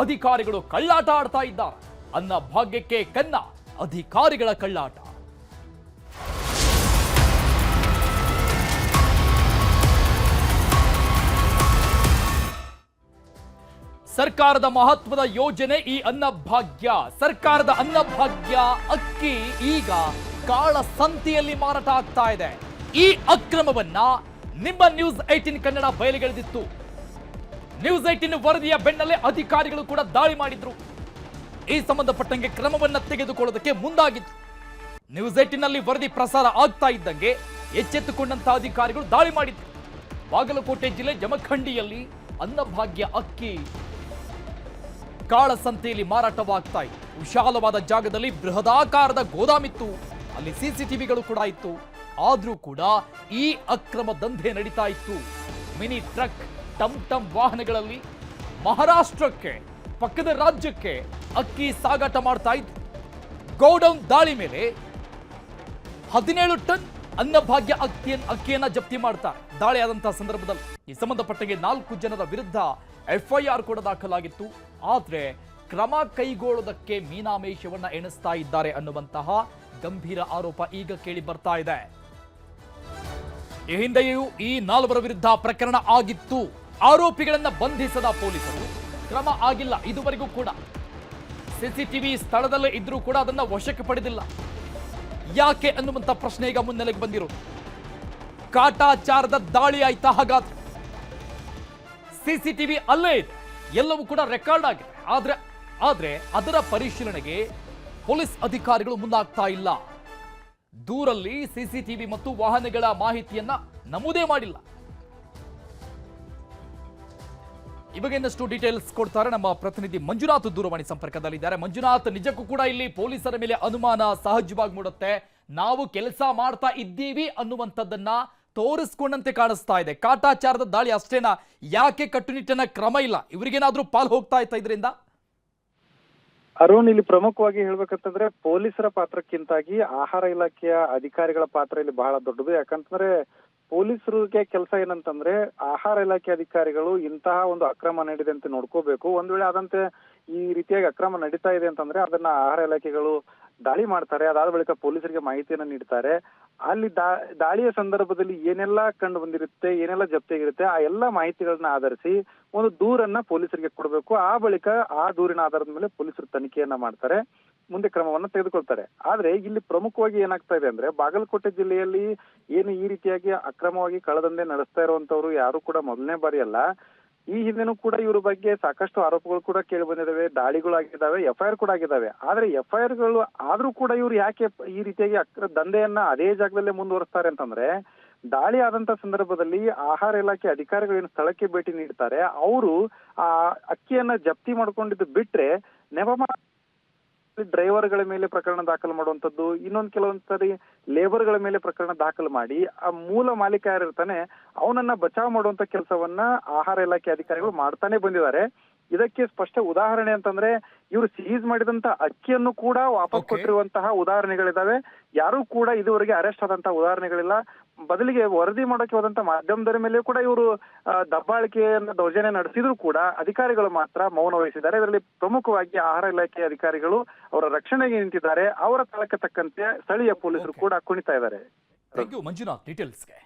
ಅಧಿಕಾರಿಗಳು ಕಳ್ಳಾಟ ಆಡ್ತಾ ಇದ್ದಾರೆ. ಅನ್ನಭಾಗ್ಯಕ್ಕೆ ಕನ್ನ, ಅಧಿಕಾರಿಗಳ ಕಳ್ಳಾಟ. ಸರ್ಕಾರದ ಮಹತ್ವದ ಯೋಜನೆ ಈ ಅನ್ನಭಾಗ್ಯ. ಸರ್ಕಾರದ ಅನ್ನಭಾಗ್ಯ ಅಕ್ಕಿ ಈಗ ಕಾಳಸಂತೆಯಲ್ಲಿ ಮಾರಾಟ ಆಗ್ತಾ ಇದೆ. ಈ ಅಕ್ರಮವನ್ನ ನಿಮ್ಮ ನ್ಯೂಸ್ 18 ಕನ್ನಡ ಬಯಲಿಗೆಳೆದಿತ್ತು. ನ್ಯೂಸ್ 18 ವರದಿಯ ಬೆನ್ನಲ್ಲೇ ಅಧಿಕಾರಿಗಳು ಕೂಡ ದಾಳಿ ಮಾಡಿದ್ರು. ಈ ಸಂಬಂಧಪಟ್ಟಂಗೆ ಕ್ರಮವನ್ನ ತೆಗೆದುಕೊಳ್ಳೋದಕ್ಕೆ ಮುಂದಾಗಿತ್ತು. ನ್ಯೂಸ್ 18 ನಲ್ಲಿ ವರದಿ ಪ್ರಸಾರ ಆಗ್ತಾ ಇದ್ದಂಗೆ ಎಚ್ಚೆತ್ತುಕೊಂಡಂತಹ ಅಧಿಕಾರಿಗಳು ದಾಳಿ ಮಾಡಿದ್ರು. ಬಾಗಲಕೋಟೆ ಜಿಲ್ಲೆ ಜಮಖಂಡಿಯಲ್ಲಿ ಅನ್ನಭಾಗ್ಯ ಅಕ್ಕಿ ಕಾಳಸಂತೆಯಲ್ಲಿ ಮಾರಾಟವಾಗ್ತಾ ಇತ್ತು. ವಿಶಾಲವಾದ ಜಾಗದಲ್ಲಿ ಬೃಹದಾಕಾರದ ಗೋದಾಮಿತ್ತು. ಅಲ್ಲಿ ಸಿಸಿಟಿವಿಗಳು ಕೂಡ ಇತ್ತು. ಆದ್ರೂ ಕೂಡ ಈ ಅಕ್ರಮ ದಂಧೆ ನಡೀತಾ ಇತ್ತು. ಮಿನಿ ಟ್ರಕ್, ಟಮ್ ಟಮ್ ವಾಹನಗಳಲ್ಲಿ ಮಹಾರಾಷ್ಟ್ರಕ್ಕೆ, ಪಕ್ಕದ ರಾಜ್ಯಕ್ಕೆ ಅಕ್ಕಿ ಸಾಗಾಟ ಮಾಡ್ತಾ ಇತ್ತು. ಗೋಡೌನ್ ದಾಳಿ ಮೇಲೆ 17 ಟನ್ ಅನ್ನಭಾಗ್ಯ ಅಕ್ಕಿಯನ್ನ ಜಪ್ತಿ ಮಾಡ್ತಾರೆ. ದಾಳಿ ಆದಂತಹ ಸಂದರ್ಭದಲ್ಲಿ ಈ ಸಂಬಂಧಪಟ್ಟಂಗೆ 4 ಜನರ ವಿರುದ್ಧ ಎಫ್ಐಆರ್ ಕೂಡ ದಾಖಲಾಗಿತ್ತು. ಆದ್ರೆ ಕ್ರಮ ಕೈಗೊಳ್ಳೋದಕ್ಕೆ ಮೀನಾಮೇಷವನ್ನ ಎಣಿಸ್ತಾ ಇದ್ದಾರೆ ಅನ್ನುವಂತಹ ಗಂಭೀರ ಆರೋಪ ಈಗ ಕೇಳಿ ಬರ್ತಾ ಇದೆ. ಈ ಹಿಂದೆಯೂ ಈ 4 ವಿರುದ್ಧ ಪ್ರಕರಣ ಆಗಿತ್ತು. ಆರೋಪಿಗಳನ್ನ ಬಂಧಿಸದ ಪೊಲೀಸರು, ಕ್ರಮ ಆಗಿಲ್ಲ ಇದುವರೆಗೂ ಕೂಡ. ಸಿಸಿಟಿವಿ ಸ್ಥಳದಲ್ಲೇ ಇದ್ರೂ ಕೂಡ ಅದನ್ನ ವಶಕ್ಕೆ ಪಡೆದಿಲ್ಲ. ಯಾಕೆ ಅನ್ನುವಂತ ಪ್ರಶ್ನೆ ಈಗ ಮುನ್ನೆಲೆಗೆ ಬಂದಿರೋದು. ಕಾಟಾಚಾರದ ದಾಳಿ ಆಯ್ತಾ? ಹಾಗಾದ್ರೆ ಸಿಸಿಟಿವಿ ಅಲ್ಲೇ ಇದೆ, ಎಲ್ಲವೂ ಕೂಡ ರೆಕಾರ್ಡ್ ಆಗಿದೆ. ಆದ್ರೆ ಅದರ ಪರಿಶೀಲನೆಗೆ ಪೊಲೀಸ್ ಅಧಿಕಾರಿಗಳು ಮುಂದಾಗ್ತಾ ಇಲ್ಲ. ದೂರಲ್ಲಿ ಸಿಸಿಟಿವಿ ಮತ್ತು ವಾಹನಗಳ ಮಾಹಿತಿಯನ್ನ ನಮೂದೇ ಮಾಡಿಲ್ಲ. ಈ ಬಗ್ಗೆ ಇನ್ನಷ್ಟು ಡೀಟೇಲ್ಸ್ ಕೊಡ್ತಾರೆ ನಮ್ಮ ಪ್ರತಿನಿಧಿ ಮಂಜುನಾಥ್ ದೂರವಾಣಿ ಸಂಪರ್ಕದಲ್ಲಿದ್ದಾರೆ. ಮಂಜುನಾಥ್, ನಿಜಕ್ಕೂ ಕೂಡ ಇಲ್ಲಿ ಪೊಲೀಸರ ಮೇಲೆ ಅನುಮಾನ ಸಹಜವಾಗಿ ಮೂಡುತ್ತೆ. ನಾವು ಕೆಲಸ ಮಾಡ್ತಾ ಇದ್ದೀವಿ ಅನ್ನುವಂಥದ್ದನ್ನ ತೋರಿಸ್ಕೊಂಡಂತೆ ಕಾಣಿಸ್ತಾ ಇದೆ. ಕಾಟಾಚಾರದ ದಾಳಿ ಅಷ್ಟೇನಾ? ಯಾಕೆ ಕಟ್ಟುನಿಟ್ಟಿನ ಕ್ರಮ ಇಲ್ಲ? ಇವರಿಗೇನಾದ್ರೂ ಪಾಲ್ ಹೋಗ್ತಾ ಇತ್ತ ಇದರಿಂದ? ಅರುಣ್, ಇಲ್ಲಿ ಪ್ರಮುಖವಾಗಿ ಹೇಳ್ಬೇಕಂತಂದ್ರೆ ಪೊಲೀಸರ ಪಾತ್ರಕ್ಕಿಂತಾಗಿ ಆಹಾರ ಇಲಾಖೆಯ ಅಧಿಕಾರಿಗಳ ಪಾತ್ರ ಇಲ್ಲಿ ಬಹಳ ದೊಡ್ಡದು. ಯಾಕಂತಂದ್ರೆ ಪೊಲೀಸರಿಗೆ ಕೆಲಸ ಏನಂತಂದ್ರೆ ಆಹಾರ ಇಲಾಖೆ ಅಧಿಕಾರಿಗಳು ಇಂತಹ ಒಂದು ಅಕ್ರಮ ನಡೆದಿದೆ ಅಂತ ನೋಡ್ಕೋಬೇಕು. ಒಂದ್ ವೇಳೆ ಆದಂತೆ ಈ ರೀತಿಯಾಗಿ ಅಕ್ರಮ ನಡೀತಾ ಇದೆ ಅಂತಂದ್ರೆ ಅದನ್ನ ಆಹಾರ ಇಲಾಖೆಗಳು ದಾಳಿ ಮಾಡ್ತಾರೆ. ಅದಾದ ಬಳಿಕ ಪೊಲೀಸರಿಗೆ ಮಾಹಿತಿಯನ್ನ ನೀಡ್ತಾರೆ. ಅಲ್ಲಿ ದಾಳಿಯ ಸಂದರ್ಭದಲ್ಲಿ ಏನೆಲ್ಲ ಕಂಡು ಬಂದಿರುತ್ತೆ, ಏನೆಲ್ಲ ಜಪ್ತಿಯಾಗಿರುತ್ತೆ, ಆ ಎಲ್ಲಾ ಮಾಹಿತಿಗಳನ್ನ ಆಧರಿಸಿ ಒಂದು ದೂರನ್ನ ಪೊಲೀಸರಿಗೆ ಕೊಡಬೇಕು. ಆ ಬಳಿಕ ಆ ದೂರಿನ ಆಧಾರದ ಮೇಲೆ ಪೊಲೀಸರು ತನಿಖೆಯನ್ನ ಮಾಡ್ತಾರೆ, ಮುಂದೆ ಕ್ರಮವನ್ನ ತೆಗೆದುಕೊಳ್ತಾರೆ. ಆದ್ರೆ ಇಲ್ಲಿ ಪ್ರಮುಖವಾಗಿ ಏನಾಗ್ತಾ ಇದೆ ಅಂದ್ರೆ ಬಾಗಲಕೋಟೆ ಜಿಲ್ಲೆಯಲ್ಲಿ ಏನು ಈ ರೀತಿಯಾಗಿ ಅಕ್ರಮವಾಗಿ ಕಳ್ಳದಂಧೆ ನಡೆಸ್ತಾ ಇರುವಂತವ್ರು ಯಾರು ಕೂಡ ಮೊದಲನೇ ಬಾರಿ ಅಲ್ಲ. ಈ ಹಿಂದೆನೂ ಕೂಡ ಇವ್ರ ಬಗ್ಗೆ ಸಾಕಷ್ಟು ಆರೋಪಗಳು ಕೂಡ ಕೇಳಿ ಬಂದಿದ್ದಾವೆ, ದಾಳಿಗಳು ಆಗಿದ್ದಾವೆ, ಎಫ್ಐಆರ್ ಕೂಡ ಆಗಿದ್ದಾವೆ. ಆದ್ರೆ ಎಫ್ಐಆರ್ ಗಳು ಆದ್ರೂ ಕೂಡ ಇವ್ರು ಯಾಕೆ ಈ ರೀತಿಯಾಗಿ ದಂಧೆಯನ್ನ ಅದೇ ಜಾಗದಲ್ಲೇ ಮುಂದುವರಿಸ್ತಾರೆ ಅಂತಂದ್ರೆ ದಾಳಿ ಆದಂತ ಸಂದರ್ಭದಲ್ಲಿ ಆಹಾರ ಇಲಾಖೆ ಅಧಿಕಾರಿಗಳು ಏನು ಸ್ಥಳಕ್ಕೆ ಭೇಟಿ ನೀಡ್ತಾರೆ, ಅವರು ಆ ಅಕ್ಕಿಯನ್ನ ಜಪ್ತಿ ಮಾಡ್ಕೊಂಡಿದ್ದು ಬಿಟ್ರೆ ಡ್ರೈವರ್ಗಳ ಮೇಲೆ ಪ್ರಕರಣ ದಾಖಲು ಮಾಡುವಂತದ್ದು, ಇನ್ನೊಂದು ಕೆಲವೊಂದ್ಸರಿ ಲೇಬರ್ಗಳ ಮೇಲೆ ಪ್ರಕರಣ ದಾಖಲು ಮಾಡಿ ಆ ಮೂಲ ಮಾಲೀಕ ಯಾರಿರ್ತಾನೆ ಅವನನ್ನ ಬಚಾವ್ ಮಾಡುವಂತ ಕೆಲಸವನ್ನ ಆಹಾರ ಇಲಾಖೆ ಅಧಿಕಾರಿಗಳು ಮಾಡ್ತಾನೆ ಬಂದಿದ್ದಾರೆ. ಇದಕ್ಕೆ ಸ್ಪಷ್ಟ ಉದಾಹರಣೆ ಅಂತಂದ್ರೆ ಇವರು ಸೀಸ್ ಮಾಡಿದಂತ ಅಕ್ಕಿಯನ್ನು ಕೂಡ ವಾಪಸ್ ಕೊಟ್ಟಿರುವಂತಹ ಉದಾಹರಣೆಗಳಿದಾವೆ. ಯಾರು ಕೂಡ ಇದುವರೆಗೆ ಅರೆಸ್ಟ್ ಆದಂತಹ ಉದಾಹರಣೆಗಳಿಲ್ಲ. ಬದಲಿಗೆ ವರದಿ ಮಾಡೋಕೆ ಹೋದಂತ ಮಾಧ್ಯಮದವರ ಮೇಲೆ ಕೂಡ ಇವರು ದಬ್ಬಾಳಿಕೆಯನ್ನ ದೌರ್ಜನ್ಯ ನಡೆಸಿದ್ರು ಕೂಡ ಅಧಿಕಾರಿಗಳು ಮಾತ್ರ ಮೌನ ವಹಿಸಿದ್ದಾರೆ. ಇದರಲ್ಲಿ ಪ್ರಮುಖವಾಗಿ ಆಹಾರ ಇಲಾಖೆ ಅಧಿಕಾರಿಗಳು ಅವರ ರಕ್ಷಣೆಗೆ ನಿಂತಿದ್ದಾರೆ. ಅವರ ತಾಳಕ್ಕೆ ತಕ್ಕಂತೆ ಸ್ಥಳೀಯ ಪೊಲೀಸರು ಕೂಡ ಕುಣಿತಾ ಇದ್ದಾರೆ. Thank you Manjunath ಡೀಟೇಲ್ಸ್ಗೆ.